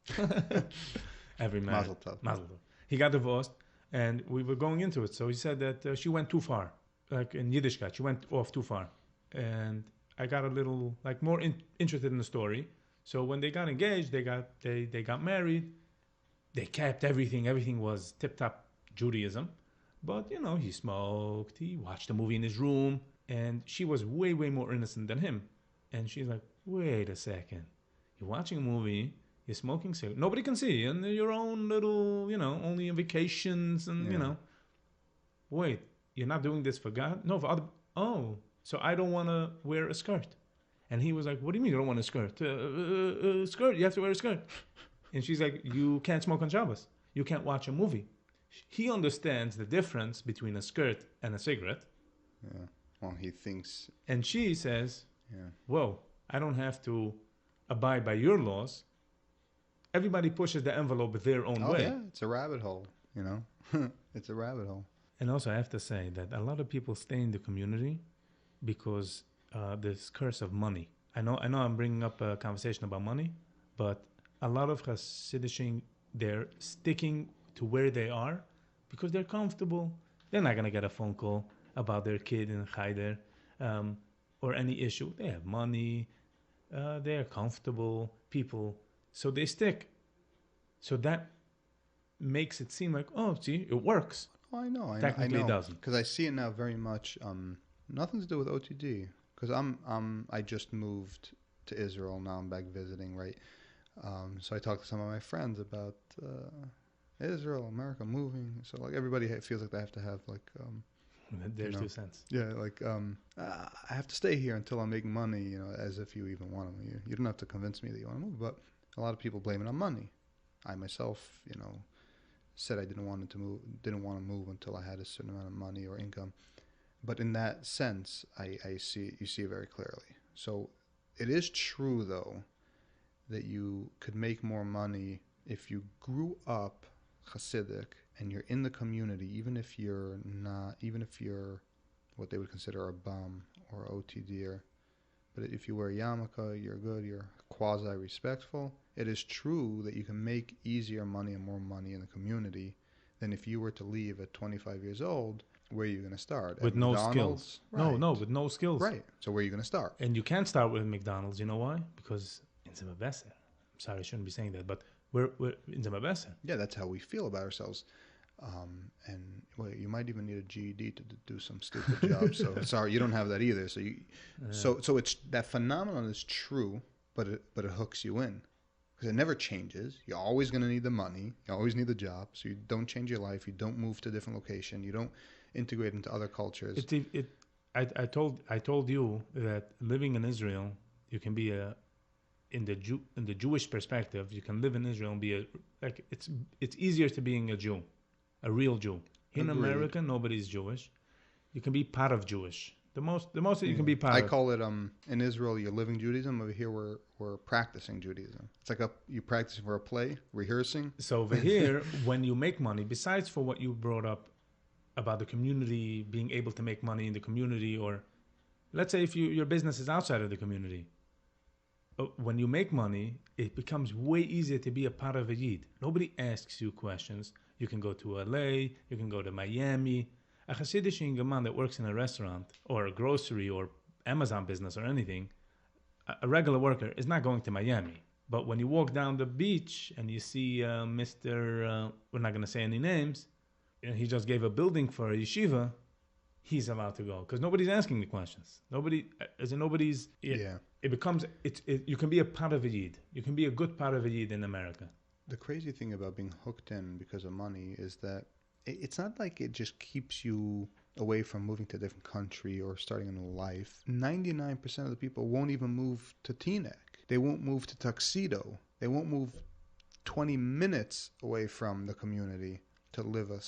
Every man. Mazel tov. He got divorced. And we were going into it. So he said that she went too far. Like in Yiddishkeit, she went off too far. And I got a little, more interested in the story. So when they got engaged, they got married. They kept everything. Everything was tip-top Judaism. But, he smoked. He watched a movie in his room. And she was way, way more innocent than him. And she's like, wait a second. You're watching a movie. You're smoking cigarettes. Nobody can see you. And your own little, only on vacations and, Wait, you're not doing this for God? No, for other... Oh, so I don't want to wear a skirt. And he was like, what do you mean you don't want a skirt? Skirt, you have to wear a skirt. And she's like, you can't smoke on Shabbos. You can't watch a movie. He understands the difference between a skirt and a cigarette. Yeah, well, he thinks... And she says, whoa, I don't have to abide by your laws. Everybody pushes the envelope their own way. Yeah, it's a rabbit hole, It's a rabbit hole. And also I have to say that a lot of people stay in the community because this curse of money. I know I'm bringing up a conversation about money, but a lot of Hasidic, they're sticking to where they are because they're comfortable. They're not going to get a phone call about their kid in Cheder or any issue. They have money. They're comfortable people. So they stick. So that makes it seem like, oh, see, it works. Oh, I know. Technically, it doesn't. Because I see it now very much. Nothing to do with OTD. Because I just moved to Israel. Now I'm back visiting, right? So I talked to some of my friends about Israel, America, moving. So like everybody feels like they have to have like there's 2 cents. Yeah, like I have to stay here until I'm making money. You know, as if you even want to. You don't have to convince me that you want to move. But a lot of people blame it on money. I myself, said I didn't want to move until I had a certain amount of money or income. But in that sense, you see it very clearly. So it is true though that you could make more money if you grew up Hasidic and you're in the community, even if you're what they would consider a bum or OTDer. But if you wear yarmulke, you're good, you're quasi-respectful. It is true that you can make easier money and more money in the community than if you were to leave at 25 years old. Where are you going to start? With no skills. Right. No, with no skills. Right. So where are you going to start? And you can't start with McDonald's. You know why? Because it's a besser. I'm sorry, I shouldn't be saying that, but we're in the besser. Yeah, that's how we feel about ourselves. And well, you might even need a GED to do some stupid job. So sorry, you don't have that either. So it's that phenomenon is true, but it hooks you in because it never changes. You're always going to need the money. You always need the job. So you don't change your life. You don't move to a different location. You don't integrate into other cultures. I told you that living in Israel, you can be in the Jewish perspective, you can live in Israel and be it's easier to being a Jew. A real Jew. In Agreed. America, nobody's Jewish. You can be part of Jewish. The most that you can be part of. I call it in Israel you're living Judaism. Over here we're practicing Judaism. It's like you practicing for a play, rehearsing. So over here, when you make money, besides for what you brought up about the community, being able to make money in the community, or let's say if your business is outside of the community, when you make money, it becomes way easier to be a part of a Yid. Nobody asks you questions. You can go to LA, you can go to Miami. A Hasidic man that works in a restaurant or a grocery or Amazon business or anything, a regular worker is not going to Miami. But when you walk down the beach and you see Mr., we're not going to say any names, and he just gave a building for a yeshiva, he's allowed to go. Because nobody's asking the questions. It becomes, you can be a part of a Yid. You can be a good part of a Yid in America. The crazy thing about being hooked in because of money is that it's not like it just keeps you away from moving to a different country or starting a new life. 99% of the people won't even move to Teaneck. They won't move to Tuxedo. They won't move 20 minutes away from the community to live a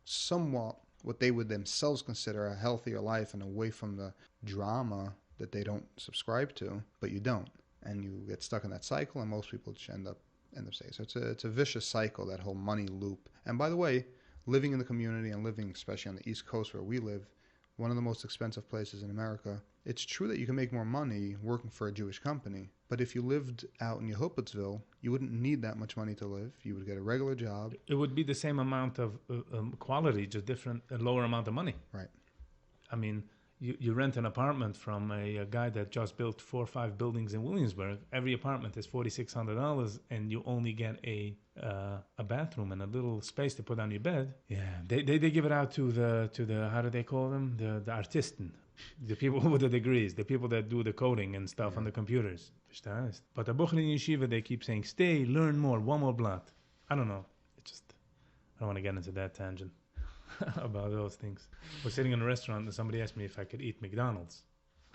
somewhat what they would themselves consider a healthier life and away from the drama that they don't subscribe to, but you don't. And you get stuck in that cycle, and most people just end up staying. So it's a vicious cycle, that whole money loop. And by the way, living in the community and living especially on the East Coast where we live, one of the most expensive places in America, it's true that you can make more money working for a Jewish company. But if you lived out in Yehupotsville, you wouldn't need that much money to live. You would get a regular job. It would be the same amount of quality, just a lower amount of money. Right. I mean, you rent an apartment from a guy that just built 4 or 5 buildings in Williamsburg. Every apartment is $4,600, and you only get a bathroom and a little space to put on your bed. Yeah, they give it out to the how do they call them? The artisten, the people with the degrees, the people that do the coding and stuff on the computers. But the Bucher in Yeshiva, they keep saying, stay, learn more, one more blot. I don't know. I don't want to get into that tangent about those things. We're sitting in a restaurant and somebody asked me if I could eat McDonald's.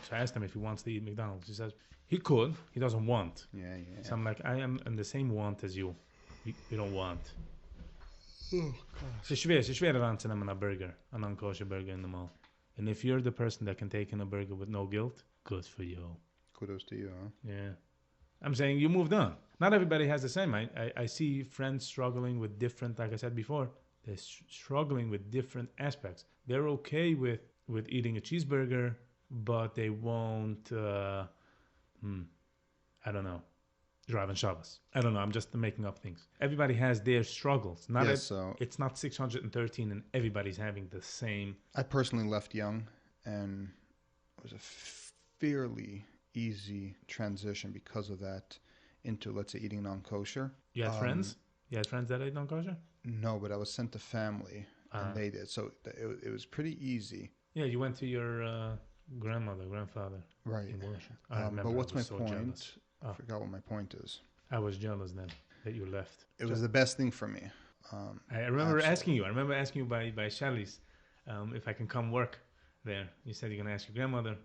So I asked him if he wants to eat McDonald's. He says he could. He doesn't want. Yeah. So I'm like, I am in the same want as you. You don't want. Oh, gosh. It's schwer ranzunehmen a burger, a non-kosher burger in the mall. And if you're the person that can take in a burger with no guilt, good for you. Kudos to you, huh? Yeah. I'm saying you moved on. Not everybody has the same. I see friends struggling with different, like I said before, they're struggling with different aspects. They're okay with eating a cheeseburger, but they won't I don't know. Driving Shabbos. I don't know. I'm just making up things. Everybody has their struggles. So it's not 613 and everybody's having the same. I personally left young, and it was a fairly easy transition because of that into, let's say, eating non-kosher. You had friends? You had friends that ate non-kosher? No, but I was sent to family, and they did. So it was pretty easy. Yeah, you went to your grandfather. Right. In Washington. I remember. But what's my so point? Jealous. I forgot what my point is. I was jealous then that you left. It was the best thing for me. I remember asking you. I remember asking you by Shelley's if I can come work there. You said you're going to ask your grandmother.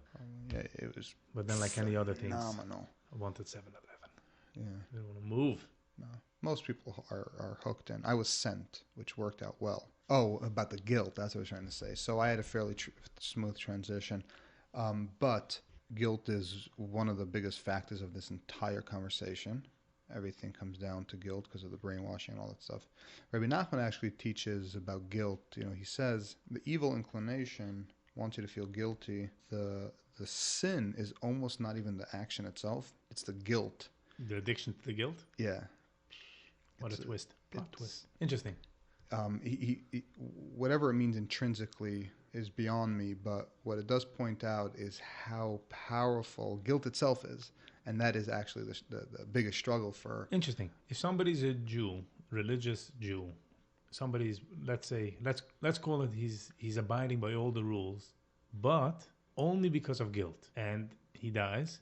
Yeah, it was. But then, like any other things, phenomenal. I wanted 7-Eleven. Yeah. I didn't want to move. No. Most people are hooked in. I was sent, which worked out well. Oh, about the guilt. That's what I was trying to say. So I had a fairly smooth transition. But guilt is one of the biggest factors of this entire conversation. Everything comes down to guilt because of the brainwashing and all that stuff. Rabbi Nachman actually teaches about guilt. He says the evil inclination wants you to feel guilty. The sin is almost not even the action itself. It's the guilt. The addiction to the guilt? Yeah. What a twist. Plot twist. Interesting. He whatever it means intrinsically is beyond me, but what it does point out is how powerful guilt itself is, and that is actually the biggest struggle for. Interesting. If somebody's a Jew, religious Jew, somebody's, let's call it he's abiding by all the rules, but only because of guilt, and he dies,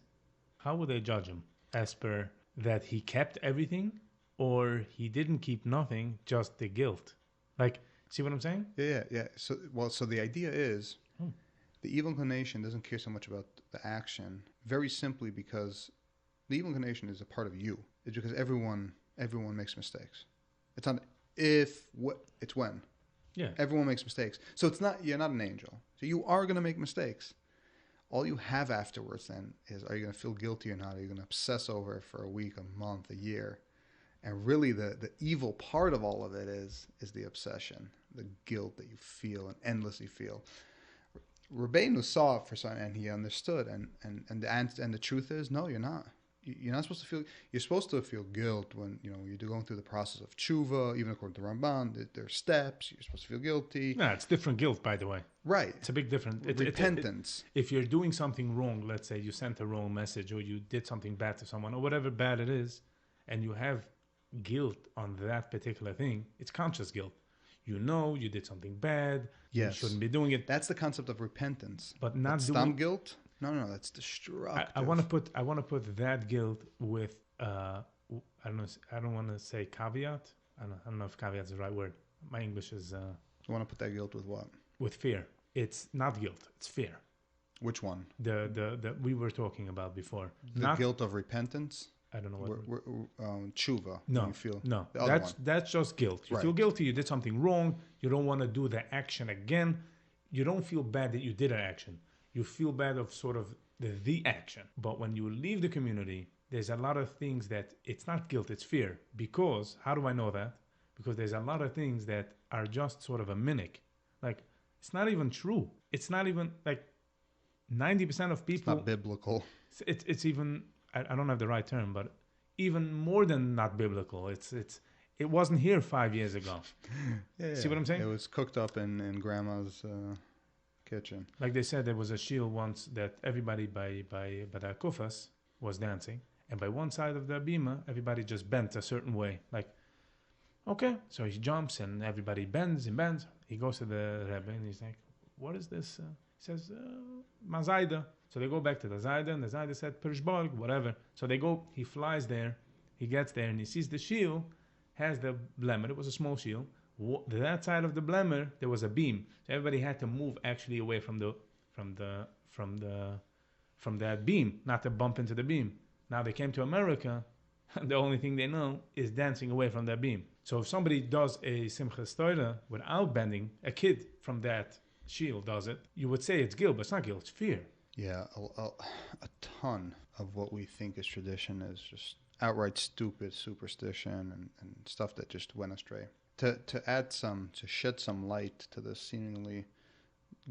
how would they judge him? As per that he kept everything, or he didn't keep nothing, just the guilt? Like, see what I'm saying? Yeah. So the idea is the evil inclination doesn't care so much about the action, very simply because the evil inclination is a part of you. It's because everyone makes mistakes. It's not it's when. Yeah. Everyone makes mistakes. So you're not an angel. So you are going to make mistakes. All you have afterwards then is, are you going to feel guilty or not? Are you going to obsess over it for a week, a month, a year? And really the evil part of all of it is the obsession, the guilt that you feel and endlessly feel. Rabbeinu saw it for something, and he understood. And the truth is, no, you're not. You're not supposed to feel. You're supposed to feel guilt when you're going through the process of tshuva. Even according to Ramban, there are steps. You're supposed to feel guilty. No, it's different guilt, by the way. Right. It's a big difference. Repentance. If you're doing something wrong, let's say you sent a wrong message, or you did something bad to someone, or whatever bad it is, and you have guilt on that particular thing, it's conscious guilt. You know you did something bad. Yes. You shouldn't be doing it. That's the concept of repentance. But not doing stam guilt. No, that's destructive. I want to put that guilt with I don't want to say caveat. I don't know if caveat is the right word. My English is. You want to put that guilt with what? With fear. It's not guilt. It's fear. Which one? The we were talking about before. The guilt of repentance. I don't know what. Tshuva. No, you feel no. the other one. That's just guilt. You feel guilty. You did something wrong. You don't want to do the action again. You don't feel bad that you did an action. You feel bad of sort of the action. But when you leave the community, there's a lot of things that it's not guilt, it's fear. Because, how do I know that? Because there's a lot of things that are just sort of a mimic. Like, it's not even true. It's not even, like, 90% of people... It's not biblical. It's even, I don't have the right term, but even more than not biblical. It wasn't here 5 years ago. Yeah. See what I'm saying? It was cooked up in grandma's... kitchen. Like they said, there was a shield once that everybody by the kufas was dancing, and by one side of the bima, everybody just bent a certain way. Like, okay, so he jumps and everybody bends and bends. He goes to the Rebbe and he's like, "What is this?" He says, "Mazaida." So they go back to the Zaida, and the Zaida said, "Pershborg," whatever. So they go. He flies there. He gets there and he sees the shield has the blemmer. It was a small shield. That side of the blemmer, there was a beam. So everybody had to move actually away from that beam, not to bump into the beam. Now they came to America, and the only thing they know is dancing away from that beam. So if somebody does a Simchas Torah without bending, a kid from that shield does it, you would say it's guilt, but it's not guilt, it's fear. Yeah, a ton of what we think is tradition is just outright stupid superstition and stuff that just went astray. To shed some light to this seemingly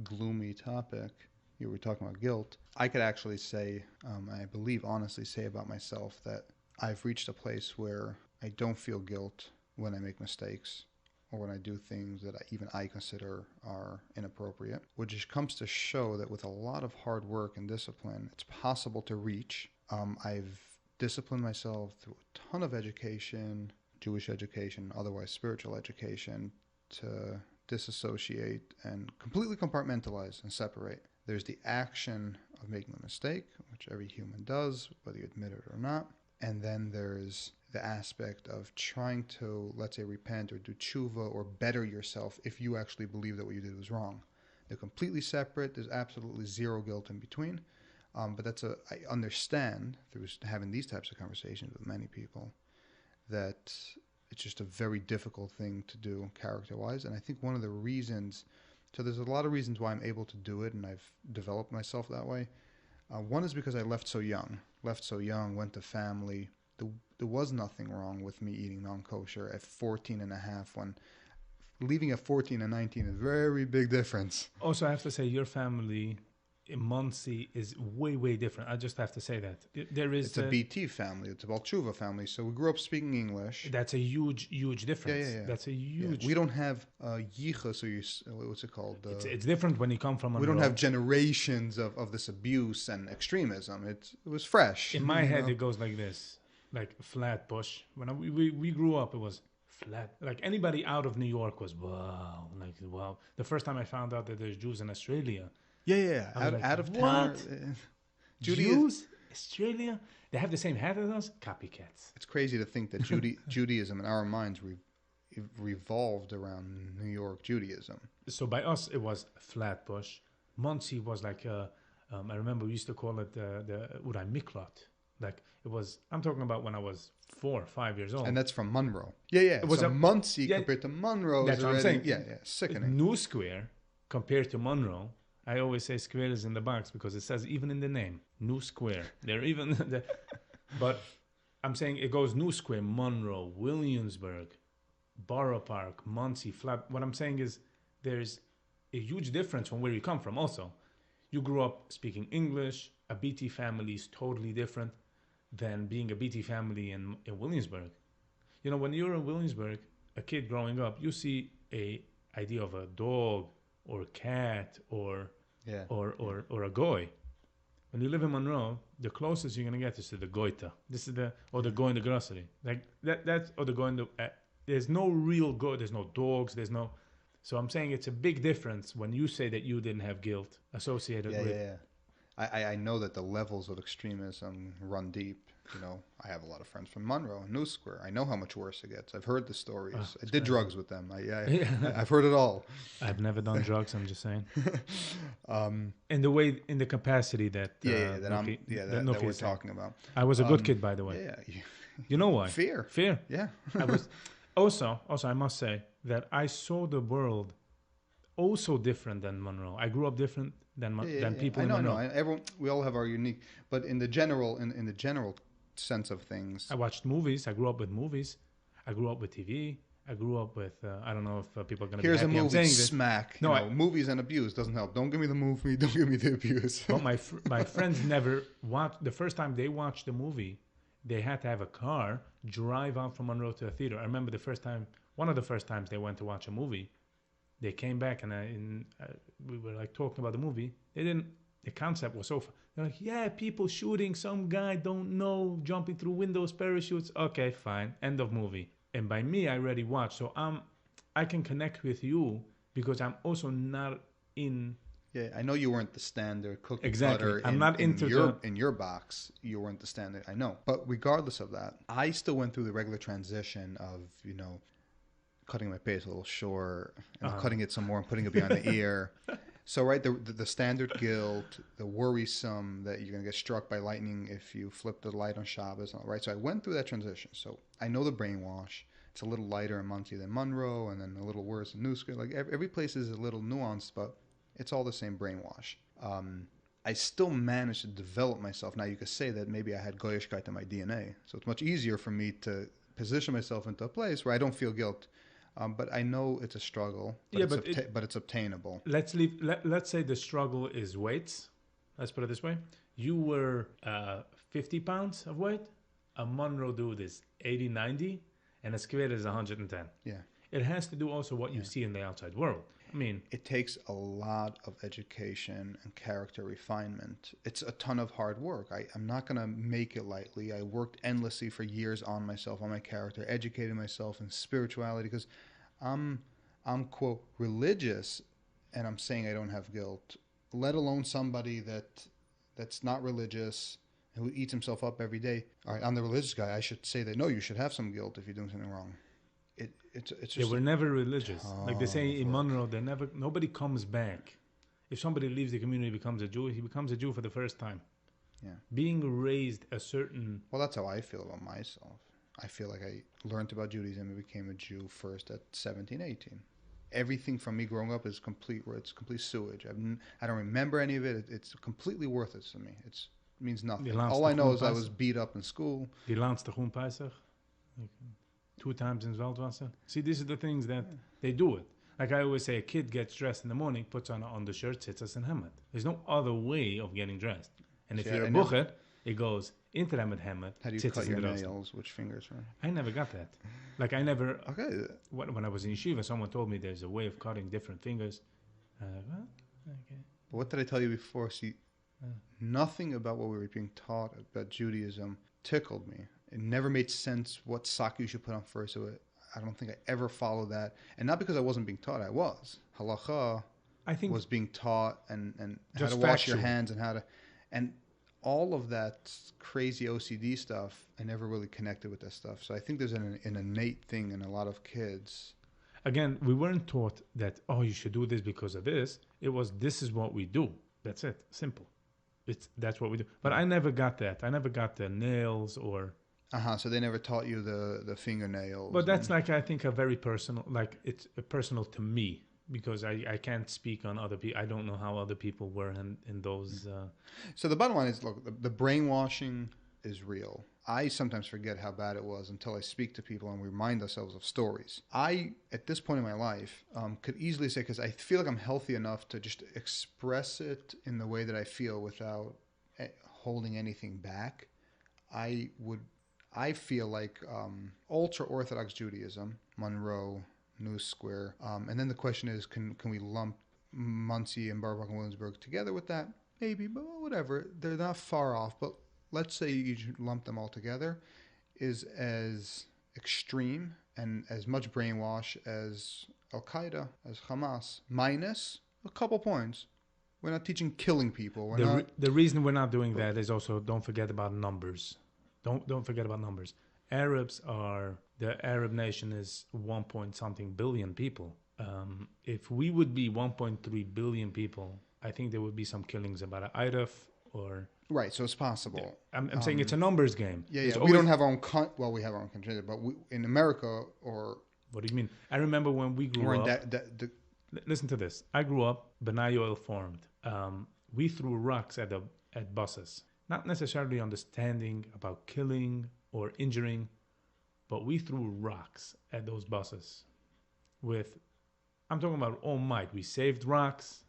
gloomy topic, you were talking about guilt, I could actually say, I believe honestly say about myself that I've reached a place where I don't feel guilt when I make mistakes or when I do things that even I consider are inappropriate, which comes to show that with a lot of hard work and discipline, it's possible to reach. I've disciplined myself through a ton of education, Jewish education, otherwise spiritual education, to disassociate and completely compartmentalize and separate. There's the action of making a mistake, which every human does, whether you admit it or not. And then there's the aspect of trying to, let's say, repent or do tshuva or better yourself if you actually believe that what you did was wrong. They're completely separate. There's absolutely zero guilt in between. But I understand through having these types of conversations with many people that it's just a very difficult thing to do character-wise. And I think one of the reasons, so there's a lot of reasons why I'm able to do it and I've developed myself that way. One is because I left so young, went to family. There was nothing wrong with me eating non-kosher at 14 and a half, when leaving at 14 and 19 is a very big difference. Also, I have to say your family in Muncie is way, way different. I just have to say that. It's a BT family. It's a Balchuva family. So we grew up speaking English. That's a huge, huge difference. Yeah. That's a huge... Yeah. We don't have yichus, or what's it called? It's different when you come from... We don't have generations of this abuse and extremism. It was fresh. In my head, it goes like this. Like Flatbush. When we grew up, it was flat. Like anybody out of New York was, wow. Like, wow. The first time I found out that there's Jews in Australia... Yeah. Out of town. What? Jews? Australia? They have the same hat as us? Copycats. It's crazy to think that Judaism in our minds revolved around New York Judaism. So by us, it was Flatbush. Muncie was like, I remember we used to call it the Uray Miklot. Like it was, I'm talking about when I was 4 or 5 years old. And that's from Monroe. Yeah. It was Muncie compared to Monroe. That's what I'm saying. Yeah, sickening. New Square compared to Monroe. I always say square is in the box because it says even in the name, New Square. They're even, but I'm saying it goes New Square, Monroe, Williamsburg, Borough Park, Muncie, Flat. What I'm saying is there's a huge difference from where you come from also. You grew up speaking English. A BT family is totally different than being a BT family in Williamsburg. You know, when you're in Williamsburg, a kid growing up, you see a idea of a dog or a cat or a goy. When you live in Monroe, the closest you're gonna get is to the goita. This is the goy in the grocery. Like that's or the goy in the. There's no real goy. There's no dogs. There's no. So I'm saying it's a big difference when you say that you didn't have guilt associated with. Yeah. I know that the levels of extremism run deep. You know, I have a lot of friends from Monroe and New Square. I know how much worse it gets. I've heard the stories. I did drugs with them. I've heard it all. I've never done drugs. I'm just saying. In the capacity that that we're talking about. I was a good kid, by the way. Yeah. You know why? Fear. Yeah. I was also. I must say that I saw the world also different than Monroe. I grew up different than people in Monroe. I know. We all have our unique, but in the general sense of things. I watched movies. I grew up with movies. I grew up with TV. I grew up with, I don't know if people are going to be happy. Here's a movie, I'm saying smack. No, movies and abuse doesn't help. Don't give me the movie. Don't give me the abuse. But my friends never watched. The first time they watched the movie, they had to have a car, drive out from Monroe to a theater. I remember one of the first times they went to watch a movie, they came back and we were like talking about the movie. The concept was so fun. They're like, yeah, people shooting, some guy, don't know, jumping through windows, parachutes. Okay, fine. End of movie. And by me, I already watched. So I can connect with you because I'm also not in... Yeah, I know you weren't the standard cookie exactly. cutter. I'm not into in your box. You weren't the standard. I know. But regardless of that, I still went through the regular transition of, cutting my face a little short and cutting it some more and putting it behind the ear. So, right, the standard guilt, the worrisome that you're going to get struck by lightning if you flip the light on Shabbos, right? So I went through that transition. So I know the brainwash. It's a little lighter in Muncie than Monroe, and then a little worse in New Square. Like every place is a little nuanced, but it's all the same brainwash. I still managed to develop myself. Now, you could say that maybe I had Goyishkeit in my DNA. So it's much easier for me to position myself into a place where I don't feel guilt. But I know it's a struggle. But Yeah, but it's obtainable. Let's say the struggle is weights. Let's put it this way: you were 50 pounds of weight. A Monroe dude is 80, 90, and a squid is 110. Yeah. It has to do also what you see in the outside world. I mean, it takes a lot of education and character refinement. It's a ton of hard work. I'm not going to make it lightly. I worked endlessly for years on myself, on my character, educating myself in spirituality, because I'm quote religious, and I'm saying I don't have guilt, let alone somebody that's not religious, who eats himself up every day. All right, I'm the religious guy. I should say that, no, you should have some guilt if you're doing something wrong. It's just, they were never religious. Like they say in Monroe, nobody comes back. If somebody leaves the community, becomes a Jew, he becomes a Jew for the first time. Yeah. Being raised a certain... Well, that's how I feel about myself. I feel like I learned about Judaism and became a Jew first at 17, 18. Everything from me growing up is complete sewage. I don't remember any of it. It's completely worthless to me. It means nothing. All I know is I was beat up in school. Die laatste groen Pesach. 2 times in Veldwasser. See, these are the things that they do it. Like I always say, a kid gets dressed in the morning, puts on an undershirt, sits as an hemmet. There's no other way of getting dressed. And if you're a bucher, it goes into the hemmet. How do you cut your nails? Which fingers? Right? I never got that. Like I never... Okay. When I was in yeshiva, someone told me there's a way of cutting different fingers. Well, okay. But what did I tell you before? See, nothing about what we were being taught about Judaism tickled me. It never made sense what sock you should put on first. So I don't think I ever followed that. And not because I wasn't being taught. I was. Halacha was being taught and how to wash your hands and how to... And all of that crazy OCD stuff, I never really connected with that stuff. So I think there's an innate thing in a lot of kids. Again, we weren't taught that, you should do this because of this. It was, this is what we do. That's it. Simple. That's what we do. But I never got that. I never got the nails or... So they never taught you the fingernails. But that's like, I think, a very personal, like it's personal to me because I can't speak on other people. I don't know how other people were in those. So the bottom line is, look, the brainwashing is real. I sometimes forget how bad it was until I speak to people and we remind ourselves of stories. I, at this point in my life, could easily say, because I feel like I'm healthy enough to just express it in the way that I feel without holding anything back. I feel like ultra-orthodox Judaism, Monroe, New Square, and then the question is, can we lump Muncie and Barbach and Williamsburg together with that? Maybe, but whatever. They're not far off, but let's say you lump them all together, is as extreme and as much brainwash as Al-Qaeda, as Hamas, minus a couple points. We're not teaching killing people. The reason we're not doing that is also, don't forget about numbers. Don't forget about numbers. The Arab nation is 1 point something billion people. If we would be 1.3 billion people, I think there would be some killings about Iraq or... Right, so it's possible. Yeah. I'm saying it's a numbers game. Yeah. We don't have our own... we have our own country, but in America or... What do you mean? I remember when we grew up... Listen to this. I grew up, Benai Oil formed. We threw rocks at buses. Not necessarily understanding about killing or injuring, but we threw rocks at those buses. I'm talking about all might. We saved rocks.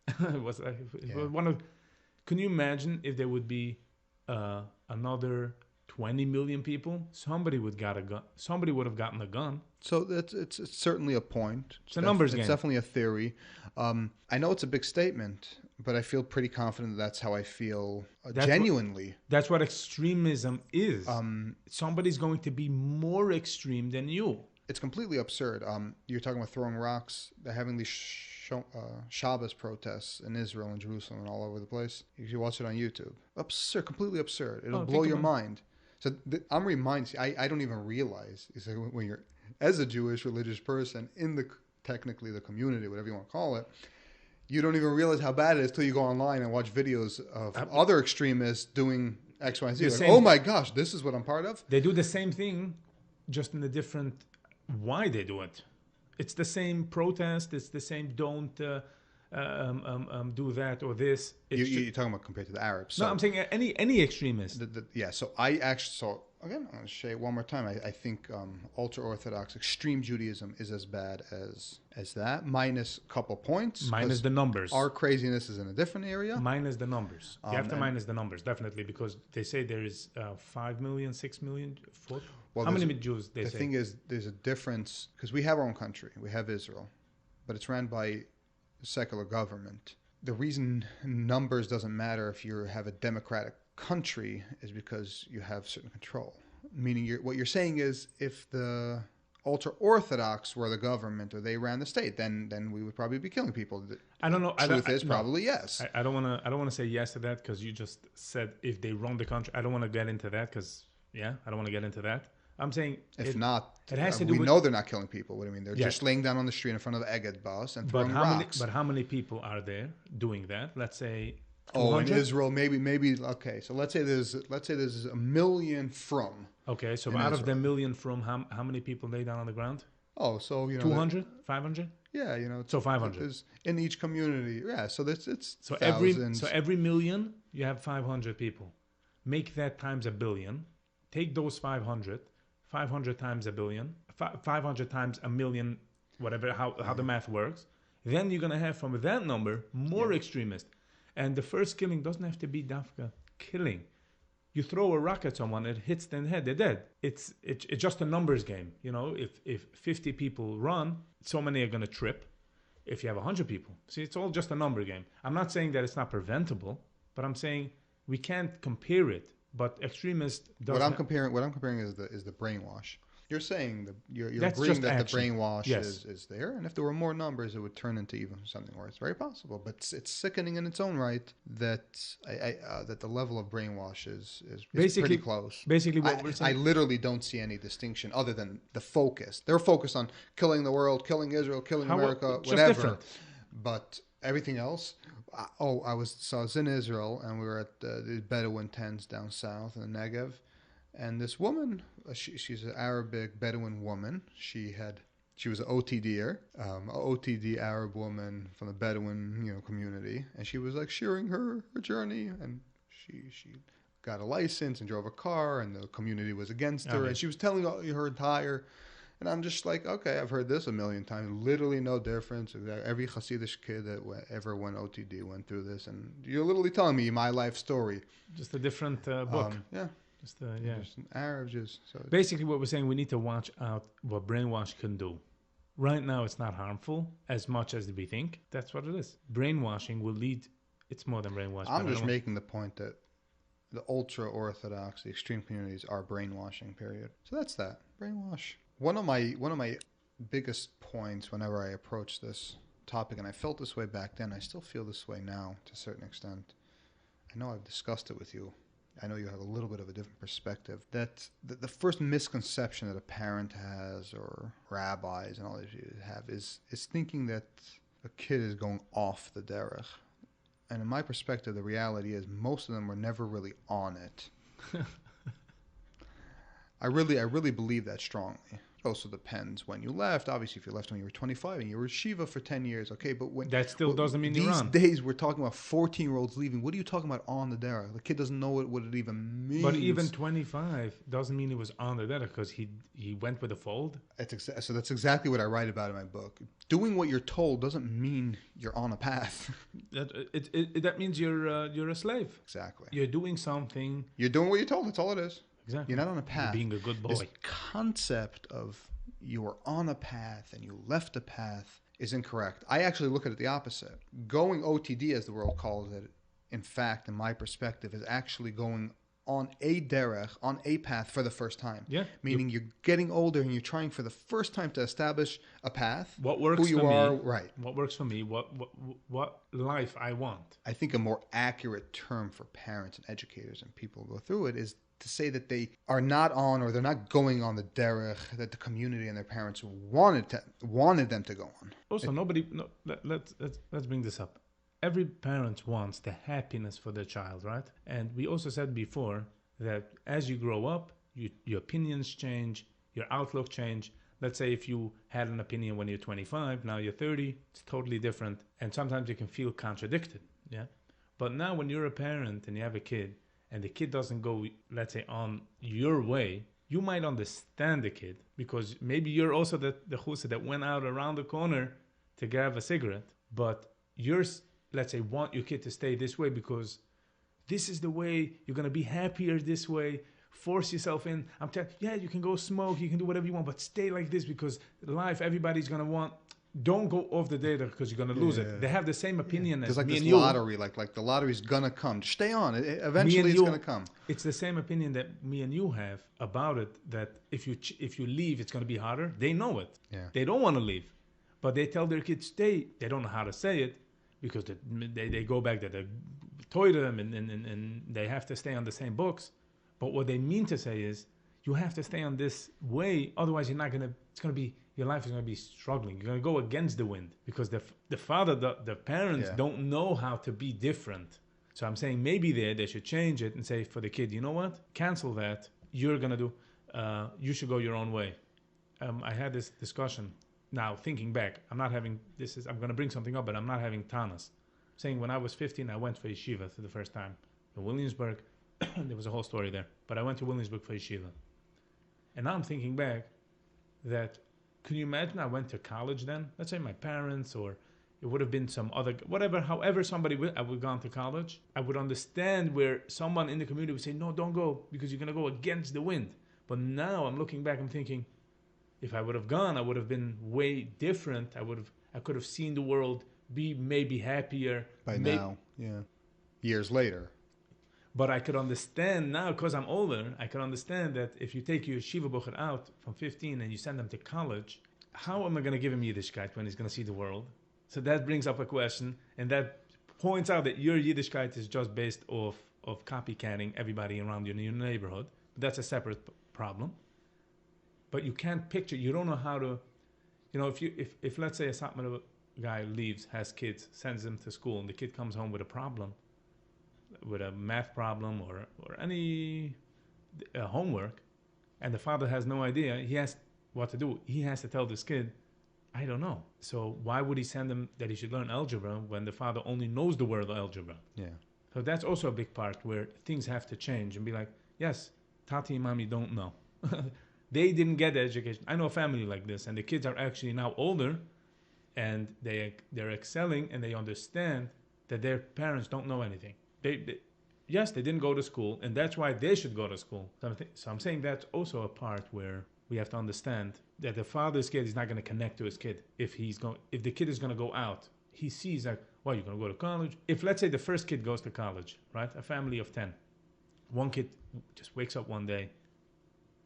It was one of. Can you imagine if there would be another 20 million people? Somebody would got a gun. Somebody would have gotten a gun. So it's certainly a point. It's a numbers game. It's definitely a theory. I know it's a big statement, but I feel pretty confident that's how I feel genuinely. That's what extremism is. Somebody's going to be more extreme than you. It's completely absurd. You're talking about throwing rocks. They're having these Shabbos protests in Israel and Jerusalem and all over the place. You can watch it on YouTube. Absurd, completely absurd. It'll blow your mind. So I'm reminded. I don't even realize. It's like when you're, as a Jewish religious person in technically the community, whatever you want to call it, you don't even realize how bad it is till you go online and watch videos of other extremists doing X, Y, and Z. Like, oh my gosh, this is what I'm part of. They do the same thing, just in a different why they do it. It's the same protest. It's the same don't do that or this. You're talking about compared to the Arabs. So no, I'm saying any extremist. So I actually saw again, I'm going to say it one more time. I think ultra-orthodox extreme Judaism is as bad as that, minus a couple points. Minus the numbers. Our craziness is in a different area. Minus the numbers. You have to minus the numbers, definitely, because they say there is 5 million, 6 million, 4. Well, how many Jews they say? The thing is, there's a difference, because we have our own country. We have Israel, but it's ran by secular government. The reason numbers doesn't matter if you have a democratic country is because you have certain control. Meaning what you're saying is if the ultra-orthodox were the government or they ran the state, then we would probably be killing people. I don't know. Truth is probably yes. I don't want to say yes to that because you just said if they run the country. I don't want to get into that because I don't want to get into that. I'm saying if not, it has to do we with, know they're not killing people. What do you mean? They're just laying down on the street in front of the Egged bus and throwing rocks. But how many people are there doing that? Let's say 200? In Israel, maybe okay. So let's say there's a million Frum. Okay, so out of the million Frum, how many people lay down on the ground? Oh, so 200, 500. Yeah, so 500 in each community. Yeah, so it's so thousands. every million you have 500 people. Make that times a billion. Take those 500 times a billion, 500 times a million, whatever, how the math works. Then you're going to have from that number more extremists. And the first killing doesn't have to be dafka killing. You throw a rock at someone, it hits them in the head, they're dead. It's just a numbers game. You know, if 50 people run, so many are going to trip. If you have 100 people. See, it's all just a number game. I'm not saying that it's not preventable, but I'm saying we can't compare it. But extremists. What I'm comparing is the brainwash. You're saying you're agreeing that the brainwash is there, and if there were more numbers, it would turn into even something worse. Very possible, but it's sickening in its own right that that the level of brainwash is pretty close. Basically, what we're saying. I literally don't see any distinction other than the focus. They're focused on killing the world, killing Israel, killing America, whatever. Different. But everything else. I was in Israel, and we were at the Bedouin tents down south in the Negev, and this woman, she's an Arabic Bedouin woman. She was an OTDer, OTD Arab woman from the Bedouin community, and she was like sharing her journey, and she got a license and drove a car, and the community was against her, and she was telling her entire. And I'm just like, okay, I've heard this a million times. Literally no difference. Every Hasidic kid that ever went OTD went through this. And you're literally telling me my life story. Just a different book. Just an Arab. So basically, what we're saying, we need to watch out what brainwash can do. Right now, it's not harmful as much as we think. That's what it is. Brainwashing will lead. It's more than brainwashing. I'm just making the point that the ultra-orthodox, the extreme communities are brainwashing, period. So that's that. Brainwash. One of my biggest points whenever I approach this topic, and I felt this way back then, I still feel this way now to a certain extent. I know I've discussed it with you. I know you have a little bit of a different perspective. That the first misconception that a parent has, or rabbis and all these have, is thinking that a kid is going off the derech. And in my perspective, the reality is most of them were never really on it. I really believe that strongly. It also depends when you left. Obviously, if you left when you were 25 and you were Shiva for 10 years, okay, but when that still doesn't mean you're on. These days, we're talking about 14-year-olds leaving. What are you talking about on the derech? The kid doesn't know what it even means. But even 25 doesn't mean he was on the derech because he went with the fold. So that's exactly what I write about in my book. Doing what you're told doesn't mean you're on a path. That means you're a slave. Exactly. You're doing something. You're doing what you're told. That's all it is. Exactly. You're not on a path. You're being a good boy. This concept of you were on a path and you left a path is incorrect. I actually look at it the opposite. Going OTD, as the world calls it, in fact, in my perspective, is actually going on a derech, on a path for the first time. Yeah. Meaning you're getting older and you're trying for the first time to establish a path. What works who you for are, me, right. What works for me, what life I want. I think a more accurate term for parents and educators and people who go through it is to say that they are not on, or they're not going on the derech that the community and their parents wanted them to go on. Also, let's bring this up. Every parent wants the happiness for their child, right? And we also said before that as you grow up, your opinions change, your outlook change. Let's say if you had an opinion when you're 25, now you're 30, it's totally different. And sometimes you can feel contradicted, yeah? But now when you're a parent and you have a kid, and the kid doesn't go, let's say, on your way, you might understand the kid because maybe you're also the chusa that went out around the corner to grab a cigarette, but you're, let's say, want your kid to stay this way because this is the way you're going to be happier this way. Force yourself in. I'm telling you, yeah, you can go smoke, you can do whatever you want, but stay like this because life, everybody's going to want. Don't go off the data because you're going to lose it. They have the same opinion as like me this and you. lottery, like the lottery's going to come. Just stay on. Eventually it's going to come. It's the same opinion that me and you have about it, that if you leave, it's going to be harder. They know it. Yeah. They don't want to leave. But they tell their kids stay. They don't know how to say it because they go back to the toilet and they have to stay on the same books. But what they mean to say is you have to stay on this way. Otherwise, you're not going to, it's going to be, your life is going to be struggling. You're going to go against the wind because the father, the parents don't know how to be different. So I'm saying maybe they should change it and say for the kid, you know what? Cancel that. You're going to do, you should go your own way. I had this discussion. Now, thinking back, I'm going to bring something up, but I'm not having tanas. Saying when I was 15, I went for yeshiva for the first time in Williamsburg. There was a whole story there. But I went to Williamsburg for yeshiva. And now I'm thinking back that, can you imagine I went to college then? Let's say my parents, or it would have been some other, whatever, however somebody I would have gone to college. I would understand where someone in the community would say, no, don't go because you're going to go against the wind. But now I'm looking back, I'm thinking, if I would have gone, I would have been way different. I could have seen the world be maybe happier. By now, yeah. Years later. But I could understand now, because I'm older, I could understand that if you take your yeshiva bocher out from 15 and you send them to college, how am I going to give him Yiddishkeit when he's going to see the world? So that brings up a question, and that points out that your Yiddishkeit is just based off of copycatting everybody around you in your neighborhood. But that's a separate problem. But you can't picture, you don't know how to, if let's say a Satmar guy leaves, has kids, sends them to school, and the kid comes home with a problem, with a math problem or any homework, and the father has no idea, he has what to do. He has to tell this kid, I don't know. So why would he send him that he should learn algebra when the father only knows the word algebra? Yeah. So that's also a big part where things have to change and be like, yes, Tati and Mommy don't know. They didn't get the education. I know a family like this, and the kids are actually now older, and they're excelling, and they understand that their parents don't know anything. Yes, they didn't go to school, and that's why they should go to school. So I'm saying that's also a part where we have to understand that the father's kid is not going to connect to his kid. If the kid is going to go out, he sees like, well, you're going to go to college. If let's say the first kid goes to college, right? A family of 10. One kid just wakes up one day,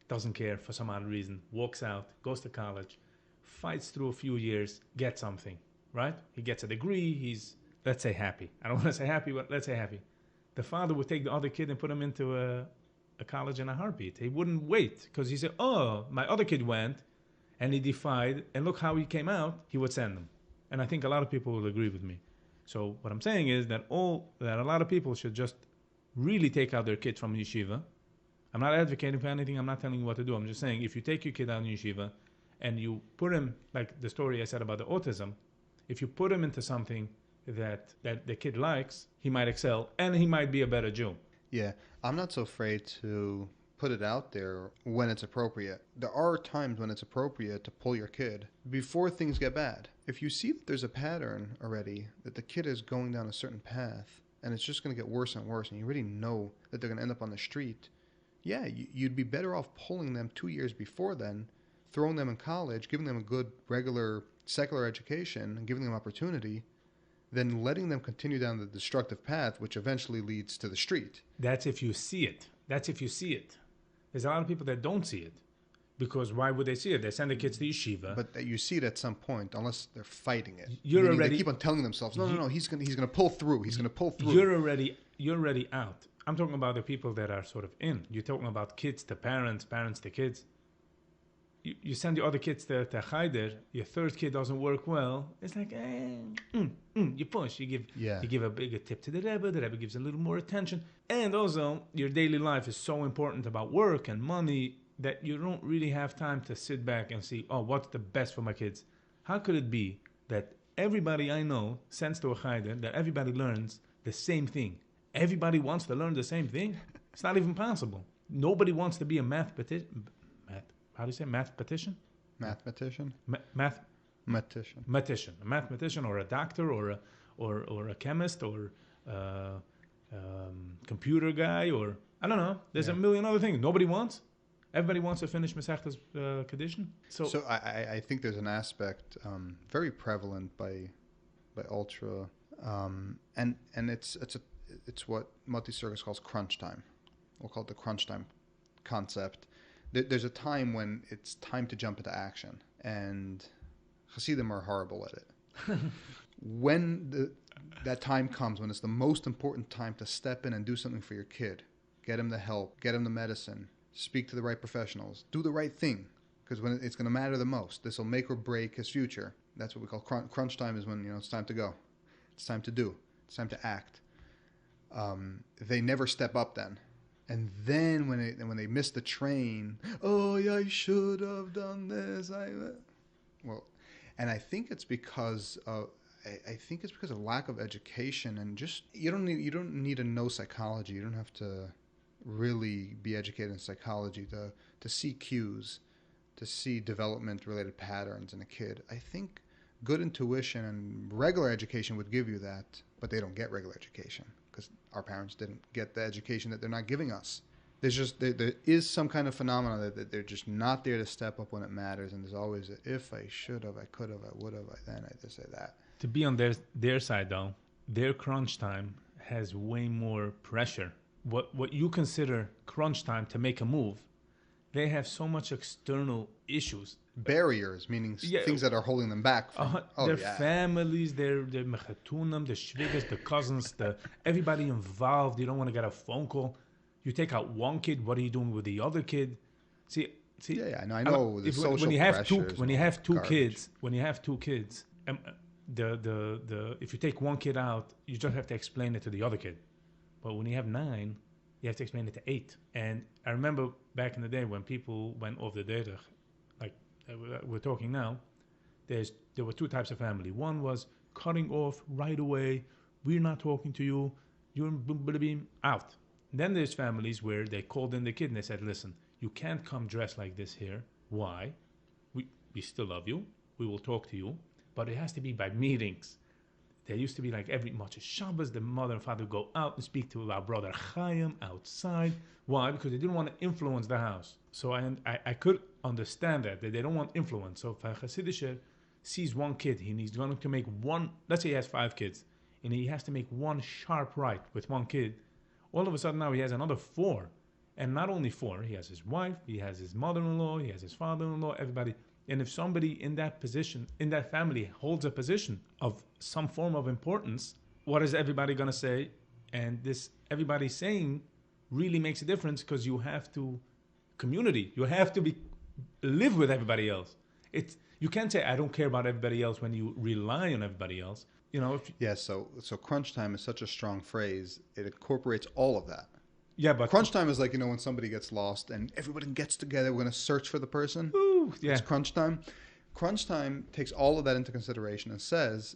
doesn't care for some odd reason, walks out, goes to college, fights through a few years, gets something, right? He gets a degree, he's, let's say, happy. I don't want to say happy, but let's say happy. The father would take the other kid and put him into a college in a heartbeat. He wouldn't wait because he said, oh, my other kid went and he defied, and look how he came out, he would send them. And I think a lot of people will agree with me. So what I'm saying is that a lot of people should just really take out their kids from yeshiva. I'm not advocating for anything. I'm not telling you what to do. I'm just saying if you take your kid out of yeshiva and you put him, like the story I said about the autism, if you put him into something that the kid likes, he might excel and he might be a better Jew. Yeah, I'm not so afraid to put it out there when it's appropriate. There are times when it's appropriate to pull your kid before things get bad. If you see that there's a pattern already, that the kid is going down a certain path and it's just going to get worse and worse, and you already know that they're going to end up on the street, yeah, you'd be better off pulling them 2 years before then, throwing them in college, giving them a good regular secular education and giving them opportunity, than letting them continue down the destructive path, which eventually leads to the street. That's if you see it. There's a lot of people that don't see it. Because why would they see it? They send the kids to yeshiva. But you see it at some point, unless they're fighting it. They keep on telling themselves, no, he's gonna pull through. He's gonna pull through. You're already out. I'm talking about the people that are sort of in. You're talking about kids to parents, parents to kids. You send your other kids to Cheder, your third kid doesn't work well. It's like, you push. You give a bigger tip to the Rebbe gives a little more attention. And also, your daily life is so important about work and money that you don't really have time to sit back and see, what's the best for my kids? How could it be that everybody I know sends to a Cheder, that everybody learns the same thing? Everybody wants to learn the same thing? It's not even possible. Nobody wants to be a mathematician. How do you say mathematician? Mathematician? Mathematician. A mathematician or a doctor or a chemist or computer guy or I don't know. There's a million other things. Nobody wants. Everybody wants to finish Masechtas Kedushin. So I think there's an aspect very prevalent by ultra, and it's what Moti Sergis calls crunch time. We'll call it the crunch time concept. There's a time when it's time to jump into action, and Hasidim are horrible at it. When that time comes, when it's the most important time to step in and do something for your kid, get him the help, get him the medicine, speak to the right professionals, do the right thing, because when it's going to matter the most, this will make or break his future. That's what we call crunch time. Is when it's time to go, it's time to do, it's time to act. They never step up then. And then when they miss the train, oh yeah, I should have done this. And I think it's because of lack of education and just you don't need to know psychology. You don't have to really be educated in psychology to see cues, to see development related patterns in a kid. I think good intuition and regular education would give you that, but they don't get regular education. Because our parents didn't get the education that they're not giving us. There is some kind of phenomenon that they're just not there to step up when it matters, and there's always a, if I should have, I could have, I would have, I then, I this, I that. To be on their side though, their crunch time has way more pressure. What you consider crunch time to make a move, they have so much external issues. Barriers, meaning things that are holding them back. Their families, their mechatunam, the shvigas, the cousins, everybody involved. You don't want to get a phone call. You take out one kid. What are you doing with the other kid? See. Yeah, I know. The social when you have pressures. When you have two kids, if you take one kid out, you just have to explain it to the other kid. But when you have 9, you have to explain it to 8. And I remember back in the day when people went off the derech, like we're talking now, there were 2 types of family. One was cutting off right away. We're not talking to you. You're out. Then there's families where they called in the kid and they said, listen, you can't come dressed like this here. Why? We still love you. We will talk to you. But it has to be by meetings. There used to be like every Motzei Shabbos, the mother and father go out and speak to our brother Chaim outside. Why? Because they didn't want to influence the house. So I could understand that they don't want influence. So if a Hasidic sees one kid, he's going to make one, let's say he has 5 kids, and he has to make one sharp right with one kid, all of a sudden now he has another 4. And not only 4, he has his wife, he has his mother-in-law, he has his father-in-law, everybody. And if somebody in that position, in that family, holds a position of some form of importance, what is everybody going to say? And this everybody saying really makes a difference because you have to community. You have to live with everybody else. You can't say I don't care about everybody else when you rely on everybody else. So crunch time is such a strong phrase. It incorporates all of that. Yeah, but crunch time is like, when somebody gets lost and everybody gets together, we're going to search for the person. Ooh, yeah. It's crunch time. Crunch time takes all of that into consideration and says,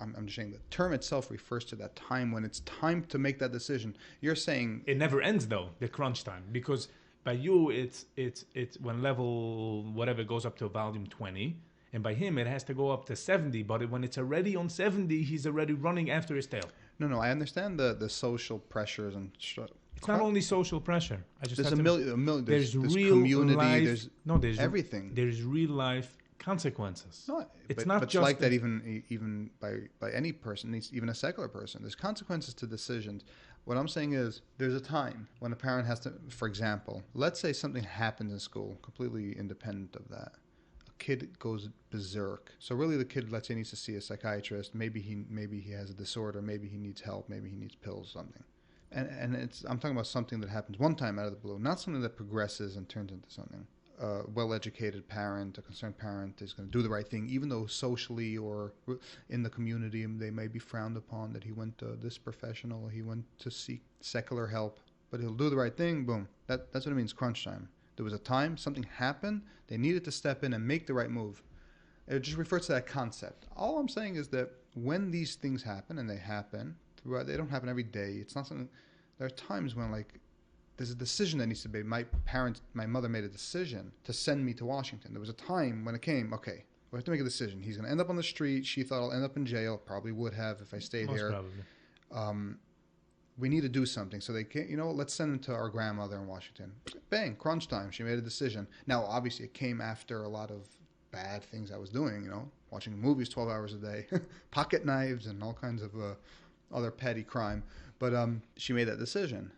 I'm just saying the term itself refers to that time when it's time to make that decision. You're saying it never ends though, the crunch time, because by you it's when level whatever goes up to volume 20, and by him it has to go up to 70. But when it's already on 70, he's already running after his tail. No, I understand the social pressures and. It's not only social pressure. There's a million. There's real community. Life. There's everything. There's real life consequences. No, it's not just like that. Even by any person, even a secular person, there's consequences to decisions. What I'm saying is, there's a time when a parent has to, for example, let's say something happens in school, completely independent of that. A kid goes berserk. So really, the kid, let's say, needs to see a psychiatrist. Maybe he has a disorder. Maybe he needs help. Maybe he needs pills, something. And I'm talking about something that happens one time out of the blue, not something that progresses and turns into something. A well-educated parent, a concerned parent is going to do the right thing, even though socially or in the community they may be frowned upon that he went to this professional, he went to seek secular help, but he'll do the right thing, boom. That's what it means, crunch time. There was a time, something happened, they needed to step in and make the right move. It just refers to that concept. All I'm saying is that when these things happen, and they happen, they don't happen every day. It's not something. There are times when, like, there's a decision that needs to be made. My mother made a decision to send me to Washington. There was a time when it came, okay, we have to make a decision. He's going to end up on the street. She thought I'll end up in jail. Probably would have if I stayed Most here. probably. We need to do something. So they can't, let's send him to our grandmother in Washington. Bang, crunch time. She made a decision. Now, obviously, it came after a lot of bad things I was doing, watching movies 12 hours a day, pocket knives and all kinds of other petty crime. But she made that decision.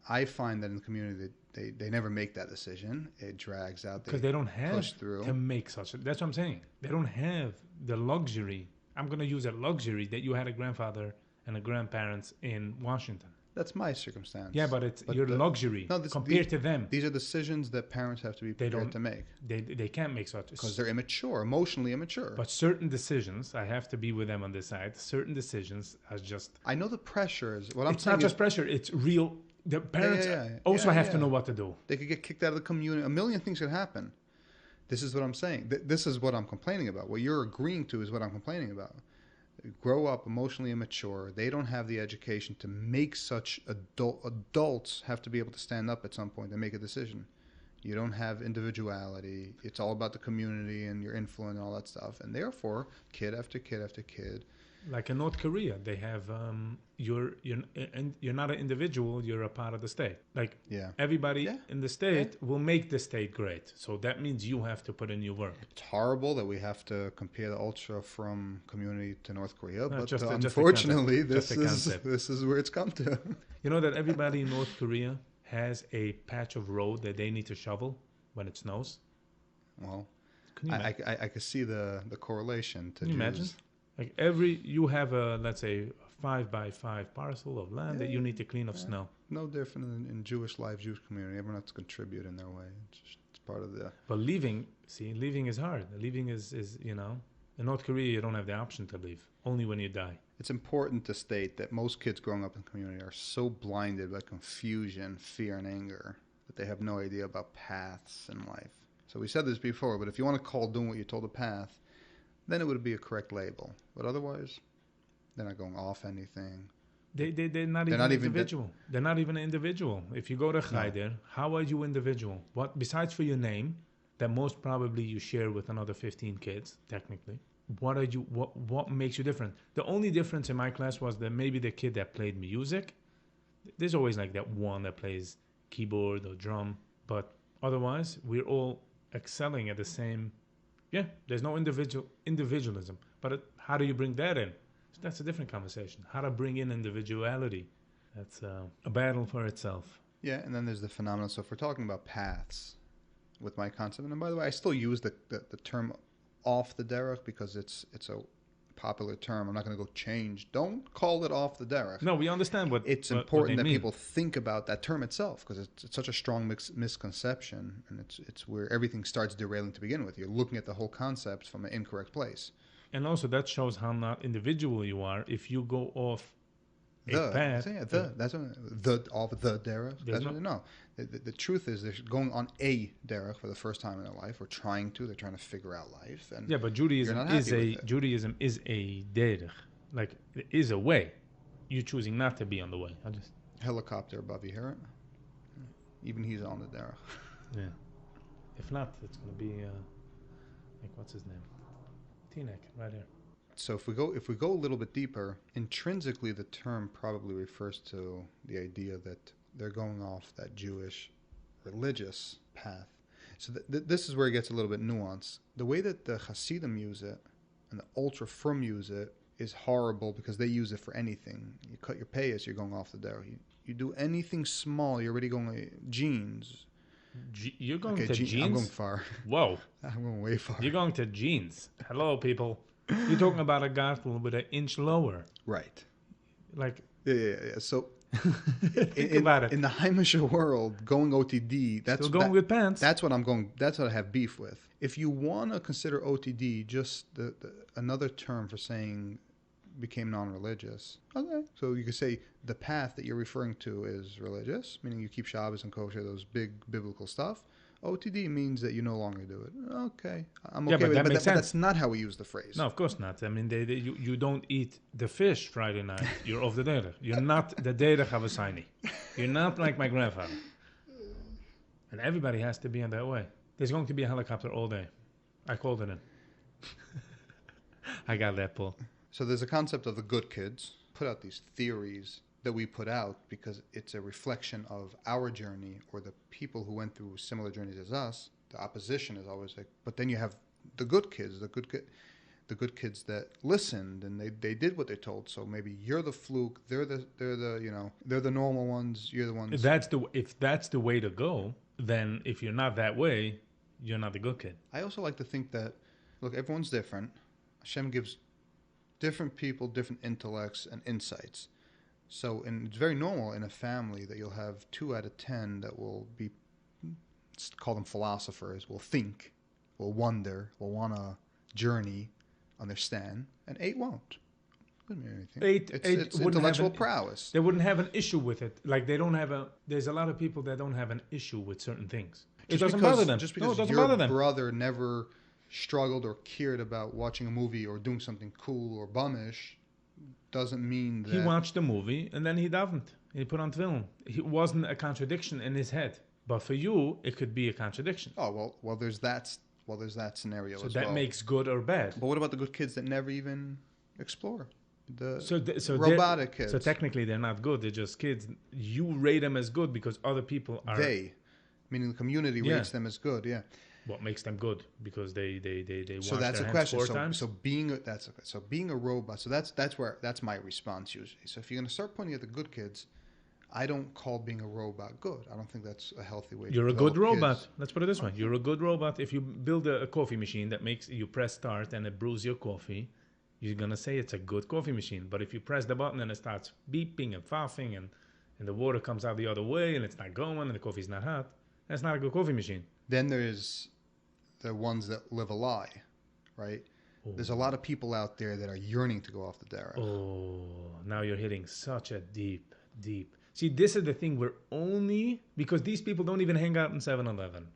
I find that in the community they never make that decision. It drags out. Because they don't have push through. to make such a... That's what I'm saying. They don't have the luxury. I'm going to use that luxury that you had a grandfather and a grandparents in Washington. That's my circumstance. Yeah, but it's your luxury compared to them. These are decisions that parents have to be prepared to make. They can't make such... Because they're immature, emotionally immature. But certain decisions, I have to be with them on this side, certain decisions are just... I know the pressures. It's not just pressure, it's real... The parents also have to know what to do. They could get kicked out of the community. A million things could happen. This is what I'm saying. This is what I'm complaining about. What you're agreeing to is what I'm complaining about. Grow up emotionally immature. They don't have the education to make such adults have to be able to stand up at some point and make a decision. You don't have individuality. It's all about the community and your influence and all that stuff. And therefore, kid after kid after kid. Like in North Korea, they have you're not an individual. You're a part of the state. Like everybody in the state will make the state great. So that means you have to put in your work. It's horrible that we have to compare the ultra Frum community to North Korea, but just unfortunately, this is where it's come to. You know that everybody in North Korea has a patch of road that they need to shovel when it snows. Well, I could see the correlation. Can you imagine? Like you have a, let's say, 5x5 parcel of land that you need to clean of snow. No different in Jewish life, Jewish community. Everyone has to contribute in their way. It's part of the... But leaving is hard. Leaving is in North Korea, you don't have the option to leave. Only when you die. It's important to state that most kids growing up in the community are so blinded by confusion, fear, and anger that they have no idea about paths in life. So we said this before, but if you want to call doing what you're told a path, then it would be a correct label. But otherwise, they're not going off anything. They're not even an individual. They're not even an individual. If you go to Chayder, how are you individual? What, besides for your name, that most probably you share with another 15 kids, technically, what makes you different? The only difference in my class was that maybe the kid that played music, there's always like that one that plays keyboard or drum, but otherwise, we're all excelling at the same... Yeah, there's no individualism. But how do you bring that in? So that's a different conversation. How to bring in individuality. That's a battle for itself. Yeah, and then there's the phenomenon. So if we're talking about paths with my concept, and by the way, I still use the term off the derech because it's a popular term. I'm not going to go change. Don't call it off the derech. No, we understand what it's important that people think about that term itself because it's such a strong misconception, and it's where everything starts derailing to begin with. You're looking at the whole concept from an incorrect place. And also that shows how not individual you are if you go off a path. That's off the derech. No. The truth is they're going on a derech for the first time in their life, or trying to. They're trying to figure out life. And but Judaism is a derech. Like, it is a way. You're choosing not to be on the way. Helicopter above you, hear it? Even he's on the derech. Yeah. If not, it's going to be like, what's his name? T-neck, right here. So if we go a little bit deeper, intrinsically the term probably refers to the idea that they're going off that Jewish religious path. So this is where it gets a little bit nuanced. The way that the Hasidim use it and the ultra Frum use it is horrible because they use it for anything. You cut your payas, you're going off the derech. You do anything small, you're already going jeans. You're going to jeans? I'm going far. Whoa. I'm going way far. You're going to jeans. Hello, people. You're talking about a gartel with an inch lower. Right. Like... Yeah. So... Think about it. In the Heimische world, going OTD, that's still going with pants. That's what I have beef with. If you want to consider OTD just another term for saying became non-religious, okay. So you could say the path that you're referring to is religious, meaning you keep Shabbos and kosher, those big biblical stuff. OTD means that you no longer do it. Okay, I'm okay with it, but that's not how we use the phrase. No, of course not. I mean, you don't eat the fish Friday night. You're off the derech. You're not the derech of a Sinai. You're not like my grandfather. And everybody has to be in that way. There's going to be a helicopter all day. I called it in. I got that, Paul. So there's a concept of the good kids. Put out these theories that we put out because it's a reflection of our journey or the people who went through similar journeys as us. The opposition is always like, but then you have the good kids, the good kids that listened and they did what they told. So maybe you're the fluke. They're the normal ones. You're the ones. If that's the way to go, then if you're not that way, you're not the good kid. I also like to think that, look, everyone's different. Hashem gives different people different intellects and insights. So, and it's very normal in a family that you'll have 2 out of 10 that will be, call them philosophers, will think, will wonder, will want to journey, understand, and 8 won't. Doesn't mean anything. It's intellectual prowess. They wouldn't have an issue with it. Like they don't have there's a lot of people that don't have an issue with certain things. It doesn't bother them. Just because your brother never struggled or cared about watching a movie or doing something cool or bummish doesn't mean that... He watched the movie and then he davened. He put on film. It wasn't a contradiction in his head. But for you, it could be a contradiction. Oh, well, there's that scenario as well. So that makes good or bad. But what about the good kids that never even explore? So robotic kids. So technically they're not good. They're just kids. You rate them as good because other people are... Meaning the community rates them as good, yeah. What makes them good? Because they wash so that's their a hands question. 4 times? So being a robot. So that's my response usually. So if you're going to start pointing at the good kids, I don't call being a robot good. I don't think that's a healthy way. You're a good robot. Let's put it this way. You're a good robot. If you build a coffee machine that makes you press start and it brews your coffee, you're gonna say it's a good coffee machine. But if you press the button and it starts beeping and foughing and the water comes out the other way and it's not going and the coffee's not hot, that's not a good coffee machine. Then there's the ones that live a lie, right? Oh. There's a lot of people out there that are yearning to go off the derech. Oh, now you're hitting such a deep. See, this is the thing. We're only... Because these people don't even hang out in 7-Eleven.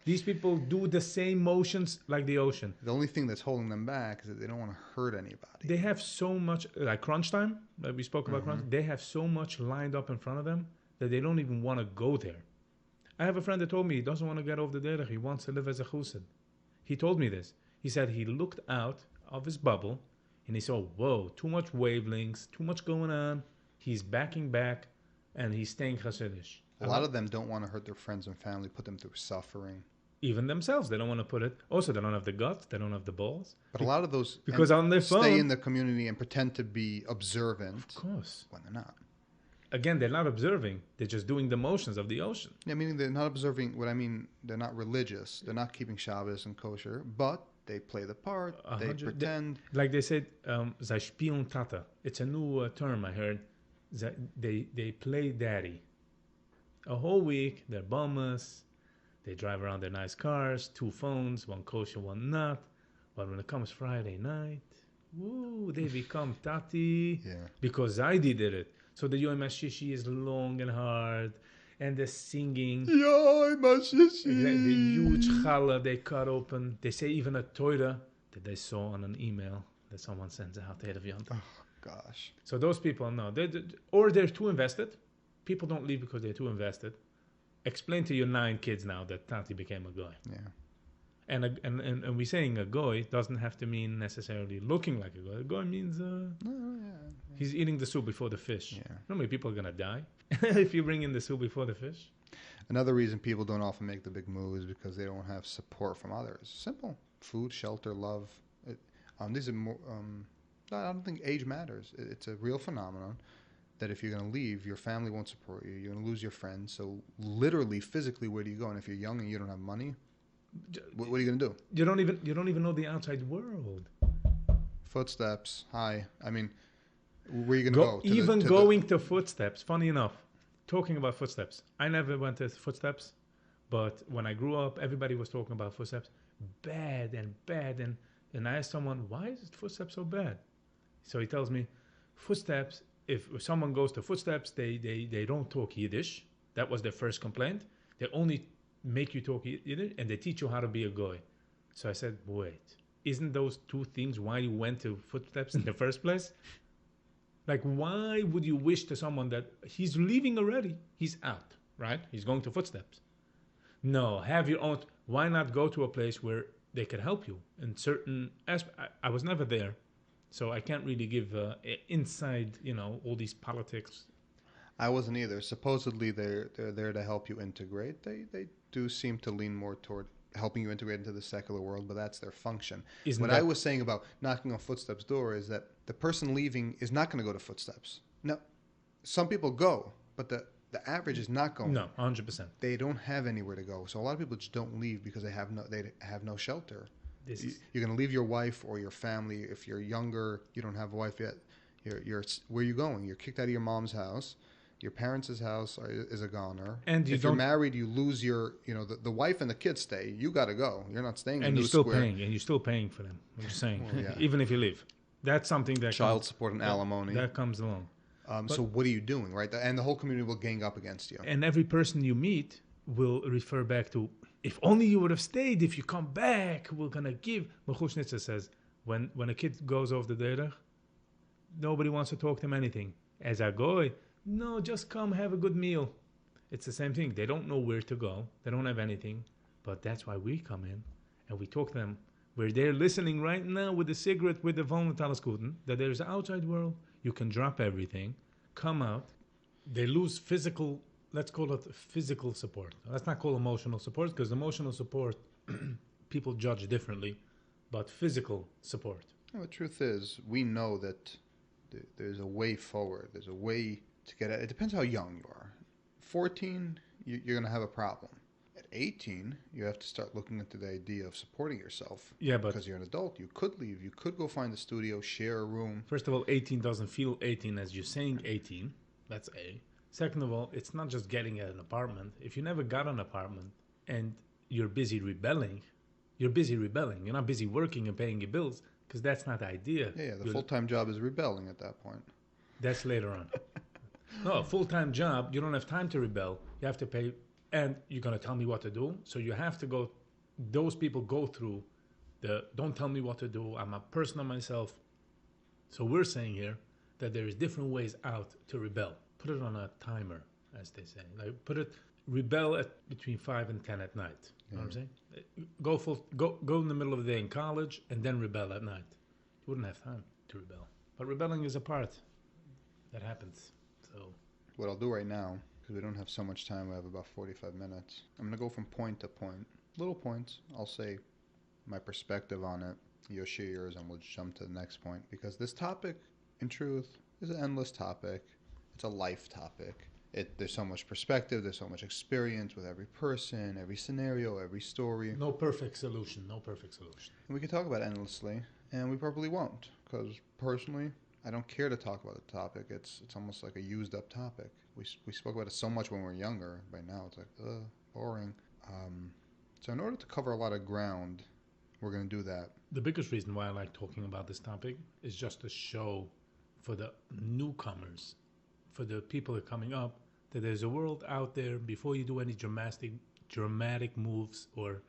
These people do the same motions like the ocean. The only thing that's holding them back is that they don't want to hurt anybody. They have so much... Like crunch time, like we spoke about crunch. They have so much lined up in front of them that they don't even want to go there. I have a friend that told me he doesn't want to get off the derech. He wants to live as a chused. He told me this. He said he looked out of his bubble and he saw, whoa, too much wavelengths, too much going on. He's backing back and he's staying chassidish. A lot of them don't want to hurt their friends and family, put them through suffering. Even themselves, they don't want to put it. Also, they don't have the guts, they don't have the balls. But a lot of those because on their phone, stay in the community and pretend to be observant. Of course, when they're not. Again, they're not observing. They're just doing the motions of the ocean. Yeah, meaning they're not observing. What I mean, they're not religious. They're not keeping Shabbos and kosher, but they play the part. They pretend. Like they said, "Zij spielen tata." It's a new term I heard. They play daddy. A whole week, they're bummas. They drive around their nice cars, 2 phones, one kosher, one not. But when it comes Friday night, woo, they become tati. Yeah. Because I did it. So the Yom HaShishi is long and hard. And the singing. Yom HaShishi. The huge challah they cut open. They say even a Torah that they saw on an email that someone sends out to Yom. Oh, gosh. So those people, no. Or they're too invested. People don't leave because they're too invested. Explain to your 9 kids now that Tati became a goy. Yeah. And we're saying a goy doesn't have to mean necessarily looking like a goy. A goy means he's eating the soup before the fish. Yeah. You know how many people are going to die if you bring in the soup before the fish? Another reason people don't often make the big move is because they don't have support from others. Simple. Food, shelter, love. These are more... I don't think age matters. It's a real phenomenon. That if you're going to leave, your family won't support you. You're going to lose your friends. So literally, physically, where do you go? And if you're young and you don't have money, what are you going to do? You don't even know the outside world. Footsteps. Hi. I mean, where are you going to go? Even going to Footsteps. Funny enough, talking about Footsteps. I never went to Footsteps, but when I grew up, everybody was talking about Footsteps. Bad. And I asked someone, why is Footsteps so bad? So he tells me, Footsteps... If someone goes to Footsteps, they don't talk Yiddish. That was their first complaint. They only make you talk Yiddish, and they teach you how to be a goy. So I said, wait, isn't those 2 things why you went to Footsteps in the first place? Like, why would you wish to someone that he's leaving already? He's out, right? He's going to Footsteps. No, have your own. Why not go to a place where they can help you in certain aspects? I was never there, so I can't really give inside, all these politics. I wasn't either. Supposedly they're there to help you integrate. They do seem to lean more toward helping you integrate into the secular world, but that's their function. Isn't What that I was saying about knocking on Footsteps' door is that the person leaving is not going to go to Footsteps. No, some people go, but the average is not going. no 100%? They don't have anywhere to go. So a lot of people just don't leave because they have no shelter. This is You're going to leave your wife or your family. If you're younger, you don't have a wife yet. You're where are you going? You're kicked out of your mom's house. Your parents' house is a goner. And if you're married, you lose your, the wife and the kids stay. You got to go. You're not staying in New Square. And you're still paying for them. I'm just saying, Well, yeah. even if you leave, that's something that Child support and alimony. that comes along. So what are you doing, right? And the whole community will gang up against you. And every person you meet will refer back to, if only you would have stayed, if you come back, we're going to give. Mechushnitzer says, when a kid goes off the derech, nobody wants to talk to him anything. As a goy, no, just come have a good meal. It's the same thing. They don't know where to go. They don't have anything. But that's why we come in and we talk to them. We're there listening right now with a cigarette, with the Volnatalascuten, that there's an outside world. You can drop everything, come out. They lose physical, let's call it physical support. Let's not call emotional support, because emotional support, people judge differently. But physical support. The truth is, we know that there's a way forward. There's a way to get at it. It depends how young you are. 14, you're going to have a problem. At 18, you have to start looking into the idea of supporting yourself. Yeah, but because you're an adult, you could leave. You could go find a studio, share a room. First of all, 18 doesn't feel 18 as you're saying 18. That's A. Second of all, it's not just getting an apartment. If you never got an apartment and you're busy rebelling, you're busy rebelling. You're not busy working and paying your bills, because that's not the idea. Yeah, the full-time job is rebelling at that point. That's later on. No, a full-time job, you don't have time to rebel. You have to pay, and you're going to tell me what to do. So you have to go, those people go through the, don't tell me what to do. I'm a person of myself. So we're saying here that there is different ways out to rebel. Put it on a timer, as they say. Like rebel at between 5 and 10 at night. You know what I'm saying? Go in the middle of the day in college and then rebel at night. You wouldn't have time to rebel. But rebelling is a part that happens. So what I'll do right now, because we don't have so much time, we have about 45 minutes. I'm going to go from point to point. Little points. I'll say my perspective on it. You'll share yours and we'll jump to the next point. Because this topic, in truth, is an endless topic. It's a life topic. There's so much perspective, there's so much experience with every person, every scenario, every story. No perfect solution. And we can talk about it endlessly, and we probably won't, because personally, I don't care to talk about the topic. It's almost like a used up topic. We spoke about it so much when we were younger. By now, it's like, boring. So in order to cover a lot of ground, we're going to do that. The biggest reason why I like talking about this topic is just to show for the newcomers, for the people that are coming up, that there's a world out there before you do any dramatic moves or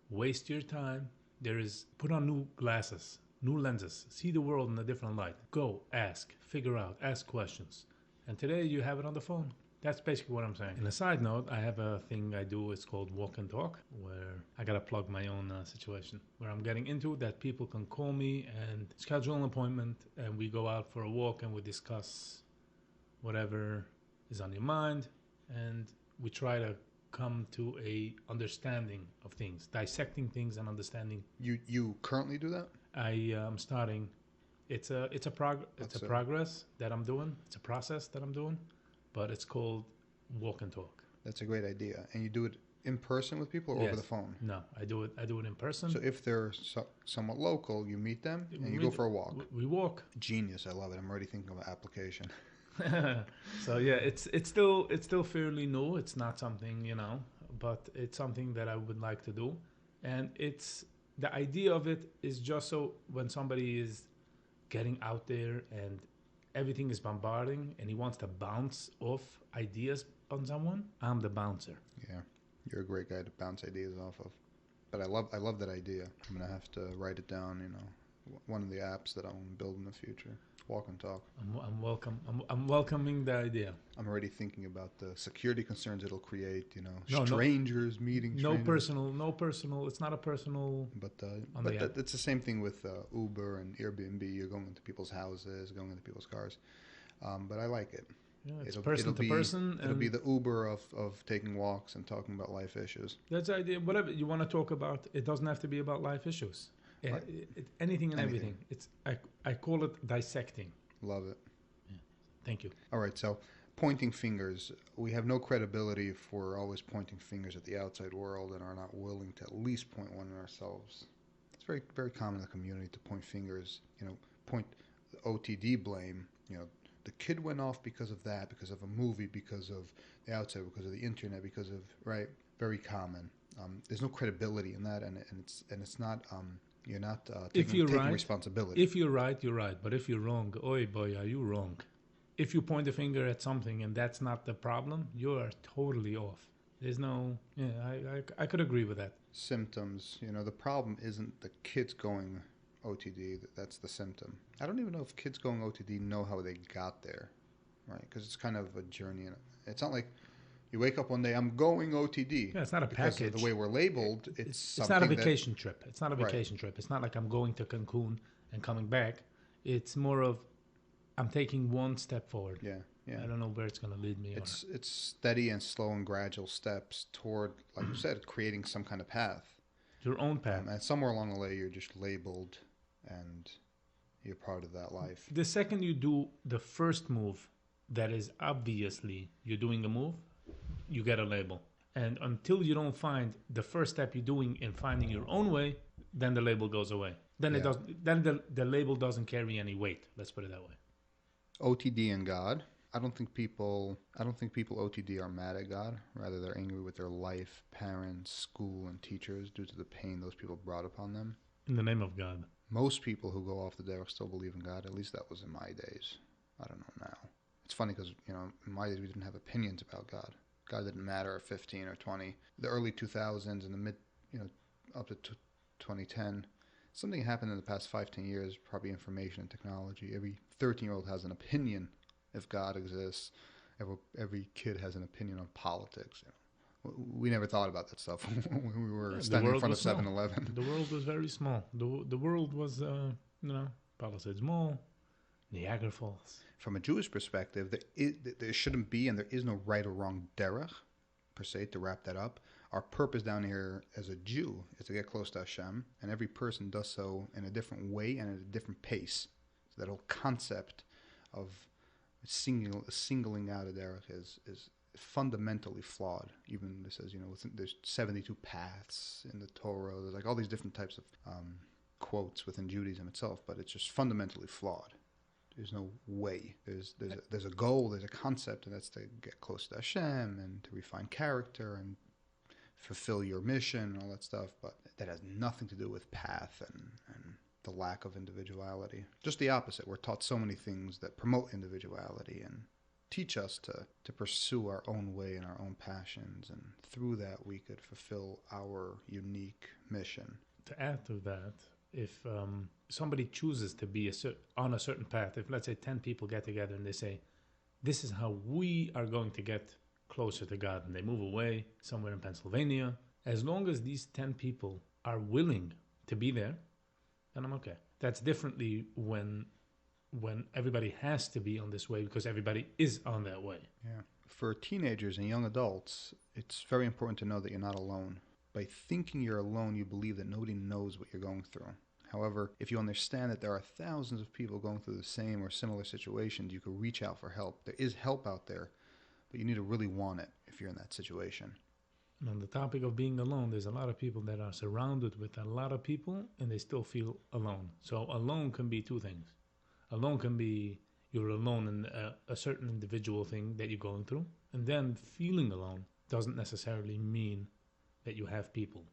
waste your time. There is, put on new glasses, new lenses, see the world in a different light. Go, ask, figure out, ask questions. And today you have it on the phone. That's basically what I'm saying. And a side note, I have a thing I do, it's called Walk and Talk, where I got to plug my own situation, where I'm getting into that people can call me and schedule an appointment, and we go out for a walk and we discuss whatever is on your mind, and we try to come to a understanding of things, dissecting things and understanding. You currently do that? I am starting. It's a progress that I'm doing. It's a process that I'm doing, but it's called Walk and Talk. That's a great idea. And you do it in person with people or over the phone? No, I do it in person. So if they're somewhat local, you meet them and you go for a walk. We walk. Genius! I love it. I'm already thinking of an application. So yeah, it's still fairly new. It's not something, but it's something that I would like to do, and it's the idea of it is just so when somebody is getting out there and everything is bombarding and he wants to bounce off ideas on someone, I'm the bouncer. Yeah, you're a great guy to bounce ideas off of. But I love that idea. I'm gonna have to write it down, one of the apps that I want to build in the future. Walk and talk. I'm welcoming the idea. I'm already thinking about the security concerns it'll create. No, strangers meeting strangers. No personal. It's not a personal. But it's the same thing with Uber and Airbnb. You're going into people's houses, going into people's cars. But I like it. Yeah, it's person to person. It'll be the Uber of taking walks and talking about life issues. That's the idea. Whatever you want to talk about, it doesn't have to be about life issues. Right. Anything and everything. It's I call it dissecting. Love it. Yeah. Thank you. All right, so pointing fingers. We have no credibility if we're always pointing fingers at the outside world and are not willing to at least point one at ourselves. It's very, very common in the community to point fingers, point OTD blame, the kid went off because of that, because of a movie, because of the outside, because of the internet, because of, right? Very common. There's no credibility in that, and it's not, you're not taking responsibility. If you're right, you're right. But if you're wrong, oi boy, are you wrong? If you point a finger at something and that's not the problem, you are totally off. There's no, I could agree with that. Symptoms, the problem isn't the kids going OTD, that's the symptom. I don't even know if kids going OTD know how they got there, right? Because it's kind of a journey. It's not like you wake up one day, I'm going OTD. Yeah, it's not a package. Because of the way we're labeled, it's not a vacation trip. It's not a vacation trip. It's not like I'm going to Cancun and coming back. It's more of I'm taking one step forward. Yeah. I don't know where it's going to lead me. It's steady and slow and gradual steps toward, like you said, creating some kind of path. Your own path. And somewhere along the way, you're just labeled and you're part of that life. The second you do the first move, that is obviously you're doing a move, you get a label. And until you don't find the first step you're doing in finding your own way, then the label goes away. Then it does. Then the label doesn't carry any weight. Let's put it that way. OTD and God. I don't think people OTD are mad at God. Rather, they're angry with their life, parents, school, and teachers due to the pain those people brought upon them. In the name of God. Most people who go off the derech still believe in God. At least that was in my days. I don't know now. It's funny because, in my days we didn't have opinions about God. God didn't matter at 15 or 20. The early 2000s and the mid, up to 2010, something happened in the past 5-10 years, probably information and technology. Every 13-year-old has an opinion if God exists. Every kid has an opinion on politics. We never thought about that stuff when we were standing in front of 7-Eleven. The world was very small. The world was, politics small, Niagara Falls. From a Jewish perspective, there shouldn't be and there is no right or wrong derech, per se, to wrap that up. Our purpose down here as a Jew is to get close to Hashem, and every person does so in a different way and at a different pace. So that whole concept of singling out a derech is fundamentally flawed. Even this says, there's 72 paths in the Torah. There's like all these different types of quotes within Judaism itself, but it's just fundamentally flawed. There's no way. There's a goal, there's a concept, and that's to get close to Hashem and to refine character and fulfill your mission and all that stuff. But that has nothing to do with path and the lack of individuality. Just the opposite. We're taught so many things that promote individuality and teach us to pursue our own way and our own passions. And through that, we could fulfill our unique mission. To add to that, if somebody chooses to be on a certain path, if let's say 10 people get together and they say, this is how we are going to get closer to God, and they move away somewhere in Pennsylvania, as long as these 10 people are willing to be there, then I'm okay. That's differently when everybody has to be on this way because everybody is on that way. Yeah. For teenagers and young adults, it's very important to know that you're not alone. By thinking you're alone, you believe that nobody knows what you're going through. However, if you understand that there are thousands of people going through the same or similar situations, you can reach out for help. There is help out there, but you need to really want it if you're in that situation. And on the topic of being alone, there's a lot of people that are surrounded with a lot of people and they still feel alone. So alone can be two things. Alone can be you're alone in a certain individual thing that you're going through. And then feeling alone doesn't necessarily mean that you have people.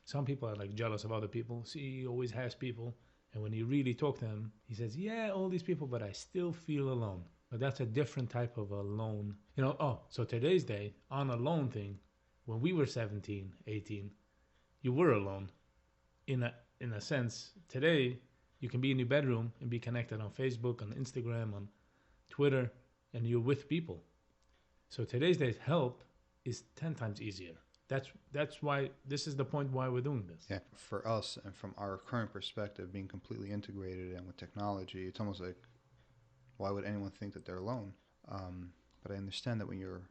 Some people are like jealous of other people. See, he always has people. And when you really talk to him, he says, yeah, all these people, but I still feel alone. But that's a different type of alone. So today's day, on alone thing, when we were 17, 18, you were alone. In a sense, today, You can be in your bedroom and be connected on Facebook, on Instagram, on Twitter, and you're with people. So today's days help is 10 times easier. That's why this is the point why we're doing this. Yeah, for us and from our current perspective, being completely integrated and with technology, it's almost like, why would anyone think that they're alone? But I understand that when you're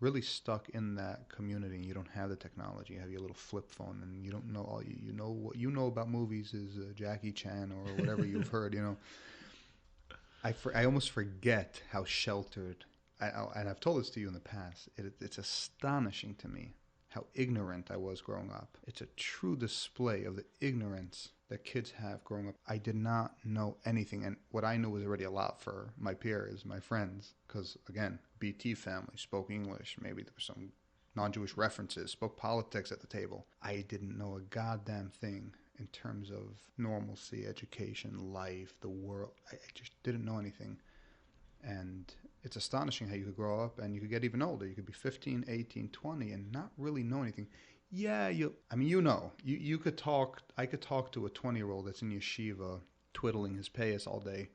really stuck in that community and you don't have the technology, you have your little flip phone, and you don't know all you know what you know about movies is Jackie Chan or whatever you've heard. I almost forget how sheltered. And I've told this to you in the past. It's astonishing to me how ignorant I was growing up. It's a true display of the ignorance that kids have growing up. I did not know anything, and what I knew was already a lot for my peers, my friends, because, again, BT family, spoke English, maybe there were some non-Jewish references, spoke politics at the table. I didn't know a goddamn thing in terms of normalcy, education, life, the world. I just didn't know anything. And it's astonishing how you could grow up and you could get even older. You could be 15, 18, 20 and not really know anything. Yeah, you could talk. I could talk to a 20-year-old that's in yeshiva twiddling his payas all day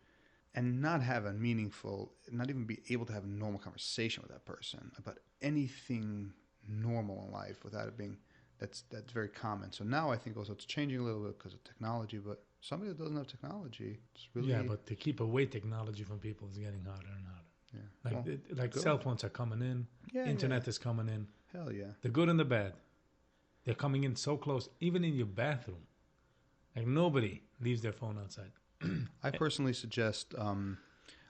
and not have a meaningful, not even be able to have a normal conversation with that person about anything normal in life without it being, that's very common. So now I think also it's changing a little bit because of technology, but somebody that doesn't have technology, it's really... Yeah, but to keep away technology from people is getting harder and harder. Yeah. Like cell phones are coming in, internet is coming in. Hell yeah. The good and the bad. They're coming in so close, even in your bathroom. Like nobody leaves their phone outside. I personally suggest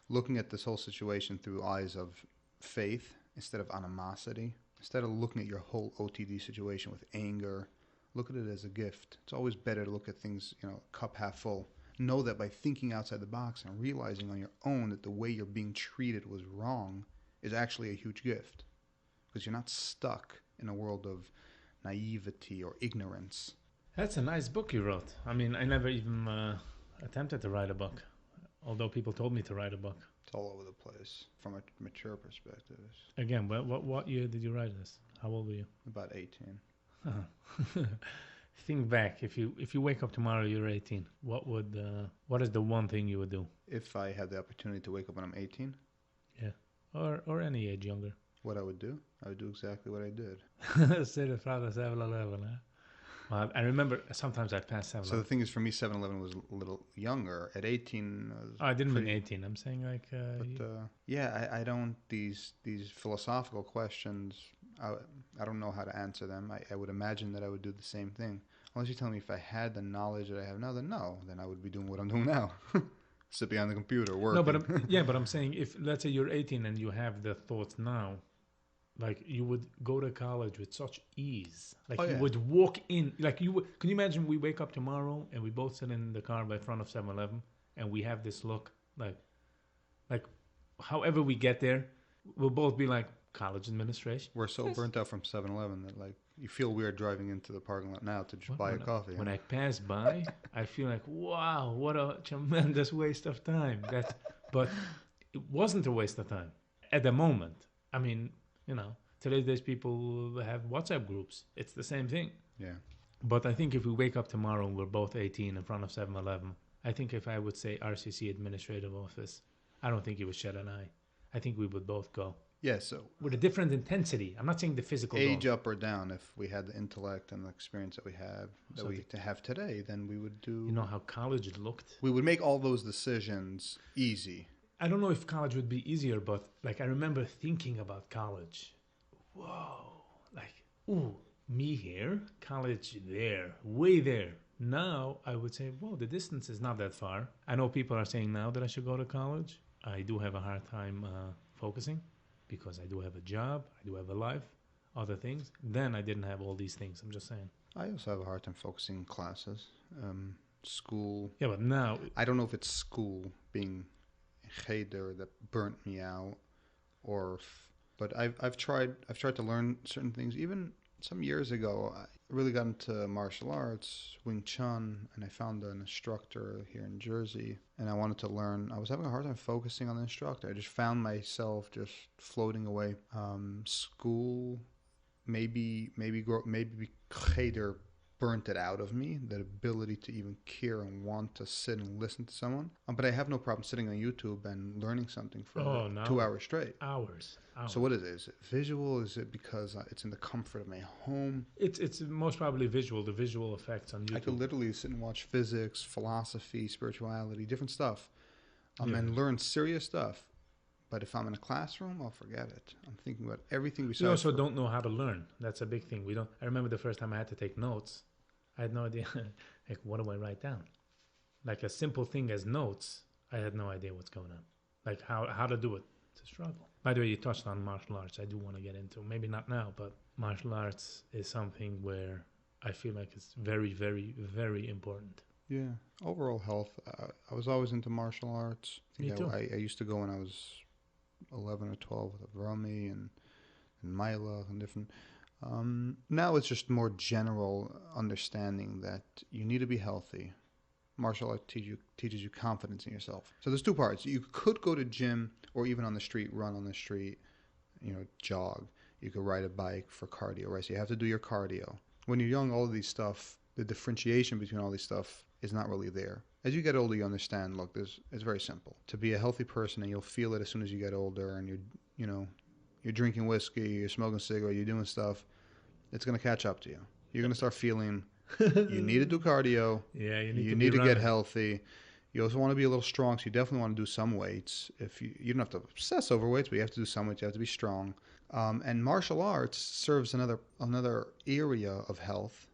looking at this whole situation through eyes of faith instead of animosity. Instead of looking at your whole OTD situation with anger, look at it as a gift. It's always better to look at things, cup half full. Know that by thinking outside the box and realizing on your own that the way you're being treated was wrong is actually a huge gift. Because you're not stuck in a world of naivety or ignorance. That's a nice book you wrote. I mean, I never even attempted to write a book, although people told me to write a book. It's all over the place from a mature perspective. Again, what year did you write this? How old were you? About 18. Think back. If you wake up tomorrow, you're 18. What is the one thing you would do? If I had the opportunity to wake up when I'm 18? Yeah, or any age younger. What I would do? I would do exactly what I did. Say the Father 7-Eleven, huh? Well, I remember sometimes I'd pass 7-Eleven. So the thing is, for me, 7-Eleven was a little younger. At 18, I didn't mean 18. I'm saying like... I don't... These philosophical questions, I don't know how to answer them. I would imagine that I would do the same thing. Unless you tell me if I had the knowledge that I have now, then no. Then I would be doing what I'm doing now. Sit behind the computer, working. No, but I'm saying if, let's say you're 18 and you have the thoughts now, like you would go to college with such ease. Like you would walk in, like you would, can you imagine we wake up tomorrow and we both sit in the car by front of 7-Eleven and we have this look like however we get there, we'll both be like college administration. We're so burnt out from 7-Eleven that like you feel weird driving into the parking lot now to just buy a coffee. When I pass by, I feel like, wow, what a tremendous waste of time. But it wasn't a waste of time at the moment. I mean, today's days people have WhatsApp groups. It's the same thing. Yeah. But I think if we wake up tomorrow and we're both 18 in front of 7-Eleven, I think if I would say RCC Administrative Office, I don't think you would shed an eye. I think we would both go. Yeah, so... With a different intensity. I'm not saying the physical age up or down. If we had the intellect and the experience that we have, have today, then we would do... You know how college looked? We would make all those decisions easy. I don't know if college would be easier, but like I remember thinking about college. Whoa, like, ooh, me here, college there, way there. Now I would say, whoa, the distance is not that far. I know people are saying now that I should go to college. I do have a hard time focusing because I do have a job, I do have a life, other things. Then I didn't have all these things. I'm just saying. I also have a hard time focusing in classes, school. Yeah, but now I don't know if it's school being cheder that burnt me out, but I've tried to learn certain things. Even some years ago, I really got into martial arts, Wing Chun, and I found an instructor here in Jersey, and I wanted to learn. I was having a hard time focusing on the instructor. I just found myself just floating away. School, maybe cheder burnt it out of me, that ability to even care and want to sit and listen to someone. But I have no problem sitting on YouTube and learning something for 2 hours straight. Hours. So what is it? Is it visual? Is it because it's in the comfort of my home? It's most probably visual, the visual effects on YouTube. I could literally sit and watch physics, philosophy, spirituality, different stuff, and learn serious stuff. But if I'm in a classroom, I'll forget it. I'm thinking about everything besides... We also don't know how to learn. That's a big thing. I remember the first time I had to take notes. I had no idea. Like, what do I write down? Like a simple thing as notes, I had no idea what's going on. Like how to do it. It's a struggle. By the way, you touched on martial arts. I do want to get into, maybe not now, but martial arts is something where I feel like it's very, very, very important. Yeah. Overall health. I was always into martial arts. Me too. I used to go when I was 11 or 12 with Rumi and Mila and different. Now it's just more general understanding that you need to be healthy. Martial art teaches you confidence in yourself. So there's two parts. You could go to gym or even on the street, run on the street, jog. You could ride a bike for cardio, right? So you have to do your cardio. When you're young, all of these stuff, the differentiation between all these stuff is not really there. As you get older, you understand, look, it's very simple. To be a healthy person, and you'll feel it as soon as you get older, and you're drinking whiskey, you're smoking cigarette, you're doing stuff, it's going to catch up to you. You're going to start feeling you need to do cardio. Yeah, you need to get healthy. You also want to be a little strong, so you definitely want to do some weights. If you don't have to obsess over weights, but you have to do some weights. You have to be strong. And martial arts serves another area of health,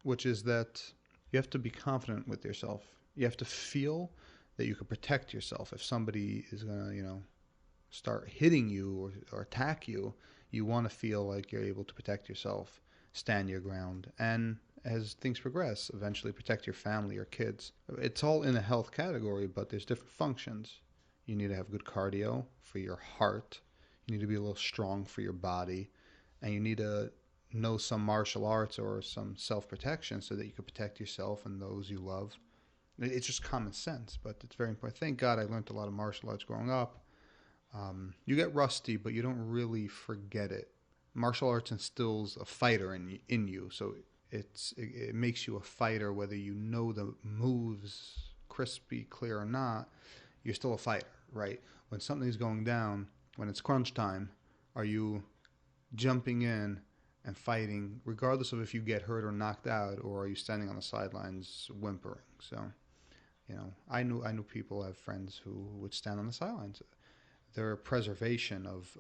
which is that you have to be confident with yourself. You have to feel that you can protect yourself. If somebody is going to, start hitting you or attack you, you want to feel like you're able to protect yourself, stand your ground, and as things progress, eventually protect your family or kids. It's all in a health category, but there's different functions. You need to have good cardio for your heart. You need to be a little strong for your body. And you need to know some martial arts or some self-protection so that you can protect yourself and those you love. It's just common sense, but it's very important. Thank God I learned a lot of martial arts growing up. You get rusty, but you don't really forget it. Martial arts instills a fighter in you, so it makes you a fighter, whether you know the moves crispy, clear or not. You're still a fighter, right? When something's going down, when it's crunch time, are you jumping in and fighting, regardless of if you get hurt or knocked out, or are you standing on the sidelines whimpering? So, I knew people, I have friends who would stand on the sidelines. Their preservation of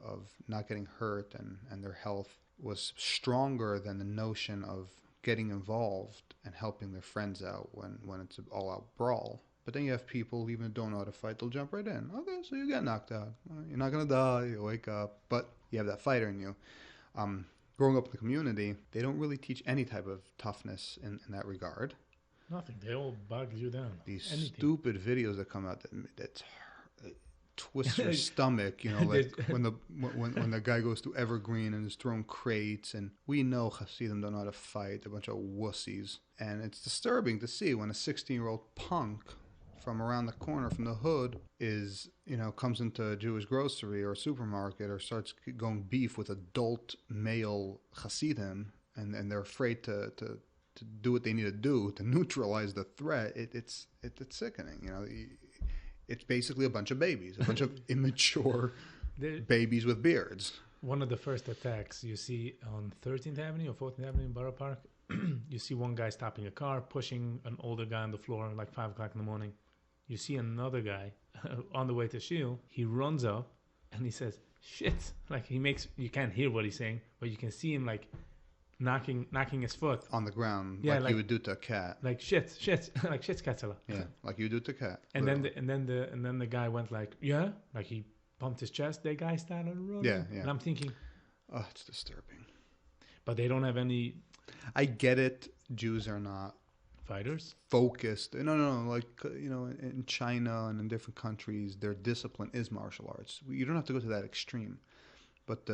not getting hurt and their health was stronger than the notion of getting involved and helping their friends out when it's an all-out brawl. But then you have people, even who don't know how to fight, they'll jump right in. Okay, so you get knocked out. You're not going to die. You wake up. But you have that fighter in you. Growing up in the community, they don't really teach any type of toughness in that regard. Nothing. They all bug you down. These stupid videos that come out that twist your stomach, like when the guy goes to Evergreen and is throwing crates, and we know Hasidim don't know how to fight. They're a bunch of wussies. And it's disturbing to see when a 16-year-old punk from around the corner from the hood comes into a Jewish grocery or supermarket or starts going beef with adult male Hasidim, and they're afraid to do what they need to do to neutralize the threat. It's sickening, It's basically a bunch of babies, a bunch of immature babies with beards. One of the first attacks you see on 13th Avenue or 14th Avenue in Borough Park, you see one guy stopping a car, pushing an older guy on the floor like 5 o'clock in the morning. You see another guy on the way to Shield. He runs up and he says, shit. Like you can't hear what he's saying, but you can see him like knocking his foot on the ground, yeah, like you would do to a cat. Like shit, like shitskatzela. Yeah, like you do to a cat. And then the guy went like, yeah, like he pumped his chest. The guy started running. Yeah. And I'm thinking, oh, it's disturbing. But they don't have any. I get it. Jews are not fighters. Focused. No. Like in China and in different countries, their discipline is martial arts. You don't have to go to that extreme. But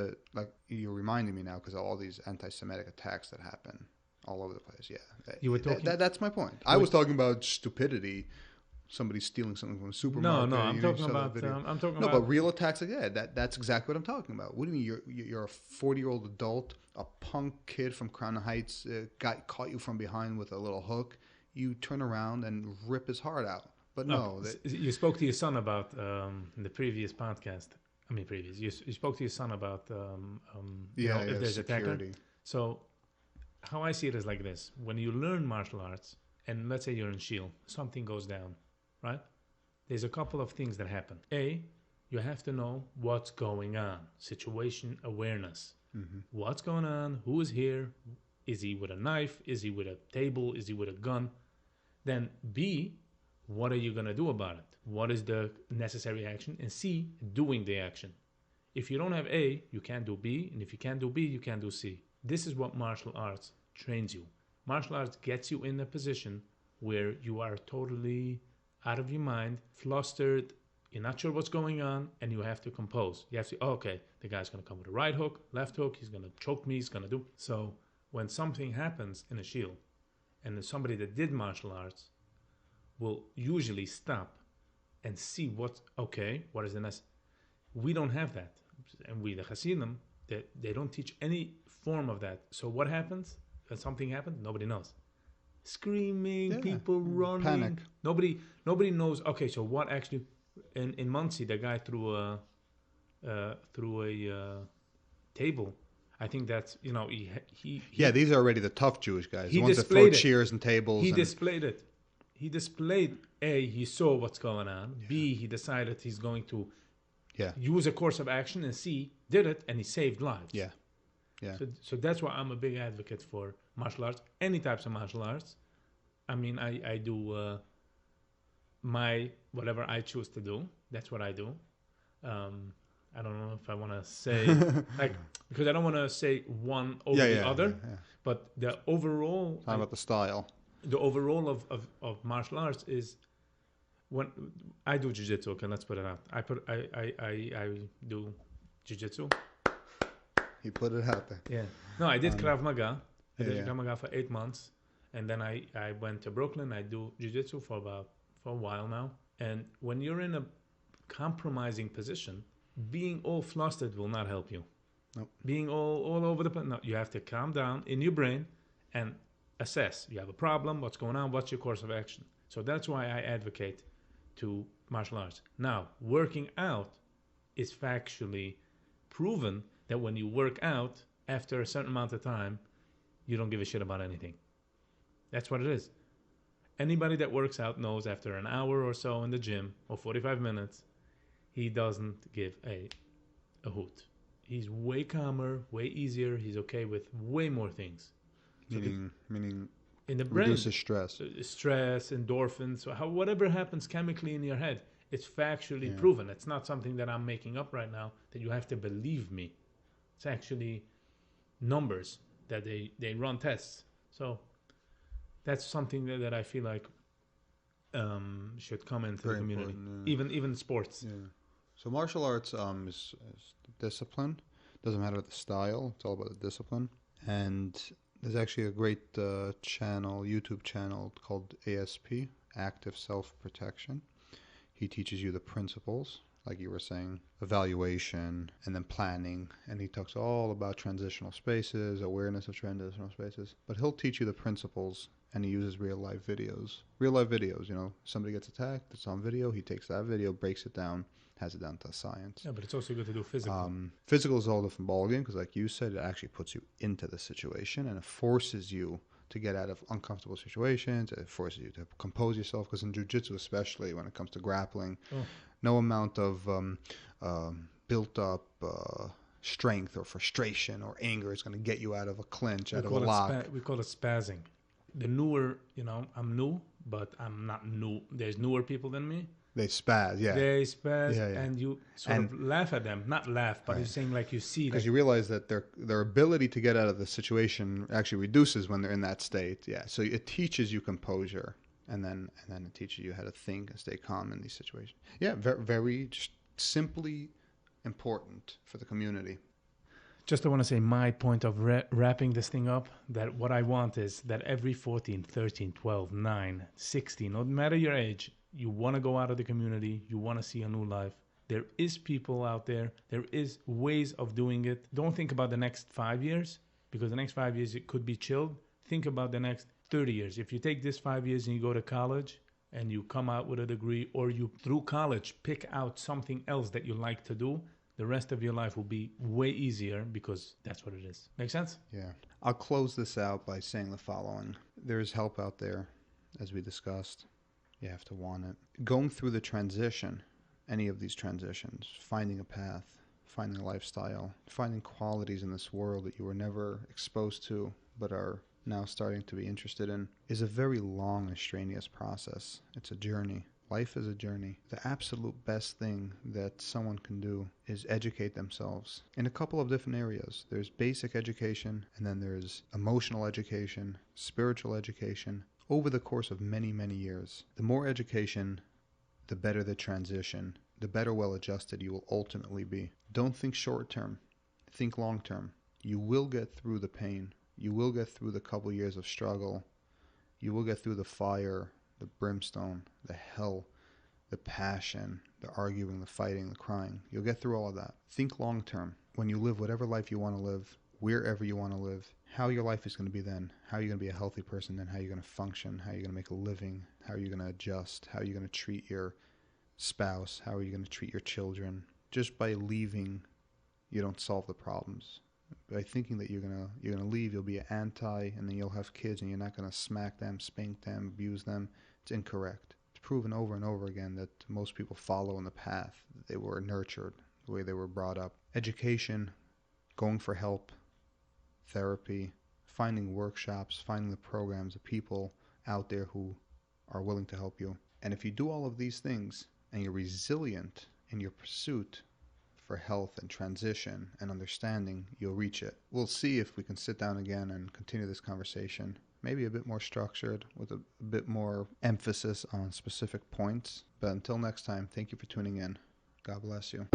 you're reminding me now because of all these anti-Semitic attacks that happen all over the place. Yeah, you were talking. That's my point. I was talking about stupidity somebody's stealing something from a No, supermarket. no, I'm you talking saw that about. video. I'm talking No, about. but real attacks, like, yeah, that's exactly what I'm talking about. What do you mean you're a 40-year-old adult, a punk kid from Crown Heights, caught you from behind with a little hook? You turn around and rip his heart out. But no, You spoke to your son about in the previous podcast. I mean, You spoke to your son about if there's security. attacker. So how I see it is like this: when you learn martial arts, and let's say you're in Shield, something goes down, right? There's a couple of things that happen. A, you have to know what's going on. Situation awareness. Mm-hmm. What's going on? Who is here? Is he with a knife? Is he with a table? Is he with a gun? Then B, what are you going to do about it? What is the necessary action? And C, doing the action. If you don't have A, you can't do B. And if you can't do B, you can't do C. This is what martial arts trains you. Martial arts gets you in a position where you are totally out of your mind, flustered, you're not sure what's going on, and you have to compose. You have to, okay, the guy's going to come with a right hook, left hook, he's going to choke me, he's going to do. So when something happens in a Shield, and there's somebody that did martial arts will usually stop and see what is the next. We don't have that. And we, the Hasidim, they don't teach any form of that. So what happens when something happens? Nobody knows. Screaming, people running. Panic. Nobody knows. Okay, so what actually, in Muncie, the guy threw a table. I think that's, he these are already the tough Jewish guys. The ones that throw chairs and tables. He displayed it. He displayed, A, he saw what's going on. Yeah. B, he decided he's going to use a course of action. And C, did it, and he saved lives. Yeah. Yeah. So that's why I'm a big advocate for martial arts, any types of martial arts. I mean, I do whatever I choose to do. That's what I do. I don't know if I want to say, because I don't want to say one over the other. Yeah. But the overall... Talking about the style. The overall of martial arts is... When I do jiu-jitsu, okay, let's put it out. I do jiu-jitsu. He put it out there. Yeah. No, I did Krav Maga. I did Krav Maga for 8 months. And then I went to Brooklyn. I do jiu-jitsu for a while now. And when you're in a compromising position, being all flustered will not help you. Nope. Being all over the place. No, you have to calm down in your brain and assess. You have a problem. What's going on? What's your course of action? So that's why I advocate to martial arts. Now, working out is factually proven that when you work out, after a certain amount of time, you don't give a shit about anything. That's what it is. Anybody that works out knows after an hour or so in the gym, or 45 minutes, he doesn't give a hoot. He's way calmer, way easier. He's okay with way more things. Meaning in the brain, reduces stress. Stress, endorphins, whatever happens chemically in your head, it's factually proven. It's not something that I'm making up right now, that you have to believe me. It's actually numbers that they run tests. So that's something that I feel like should come into the community. Even sports. Yeah. So martial arts is discipline. Doesn't matter the style. It's all about the discipline. And there's actually a great YouTube channel called ASP, Active Self-Protection. He teaches you the principles, like you were saying, evaluation, and then planning. And he talks all about transitional spaces, awareness of transitional spaces. But he'll teach you the principles, and he uses real-life videos. Real-life videos, somebody gets attacked, it's on video, he takes that video, breaks it down, has it down to science. Yeah, but it's also good to do physical. Physical is a whole different ballgame, because like you said, it actually puts you into the situation, and it forces you to get out of uncomfortable situations. It forces you to compose yourself, because in jiu-jitsu, especially when it comes to grappling, no amount of built-up strength or frustration or anger is going to get you out of a clinch, out of a lock. We call it spazzing. The newer, I'm new, but I'm not new. There's newer people than me. They spaz, They spaz, and you sort of laugh at them. Not laugh, but you're saying like you see. Because you realize that their ability to get out of the situation actually reduces when they're in that state. Yeah, so it teaches you composure, and then it teaches you how to think and stay calm in these situations. Yeah, very, very just simply important for the community. Just I want to say my point of wrapping this thing up, that what I want is that every 14, 13, 12, 9, 16, no matter your age, you want to go out of the community, you want to see a new life. There is people out there. There is ways of doing it. Don't think about the next 5 years, because the next 5 years it could be chilled. Think about the next 30 years. If you take this 5 years and you go to college and you come out with a degree, or you through college pick out something else that you like to do, the rest of your life will be way easier, because that's what it is. Make sense? Yeah. I'll close this out by saying the following. There is help out there, as we discussed. You have to want it. Going through the transition, any of these transitions, finding a path, finding a lifestyle, finding qualities in this world that you were never exposed to but are now starting to be interested in, is a very long and strenuous process. It's a journey. Life is a journey. The absolute best thing that someone can do is educate themselves in a couple of different areas. There's basic education, and then there's emotional education, spiritual education, over the course of many, many years. The more education, the better the transition, the better well-adjusted you will ultimately be. Don't think short-term. Think long-term. You will get through the pain. You will get through the couple years of struggle. You will get through the fire, the brimstone, the hell, the passion, the arguing, the fighting, the crying. You'll get through all of that. Think long-term. When you live whatever life you want to live, wherever you want to live, how your life is going to be then, how you're going to be a healthy person then, how you're going to function, how you're going to make a living, how you're going to adjust, how you're going to treat your spouse, how are you going to treat your children. Just by leaving, you don't solve the problems. By thinking that you're gonna leave, you'll be anti, and then you'll have kids, and you're not gonna smack them, spank them, abuse them. It's incorrect. It's proven over and over again that most people follow in the path they were nurtured, the way they were brought up. Education, going for help, therapy, finding workshops, finding the programs, the people out there who are willing to help you. And if you do all of these things and you're resilient in your pursuit for health and transition and understanding, you'll reach it. We'll see if we can sit down again and continue this conversation, maybe a bit more structured with a bit more emphasis on specific points. But until next time, thank you for tuning in. God bless you.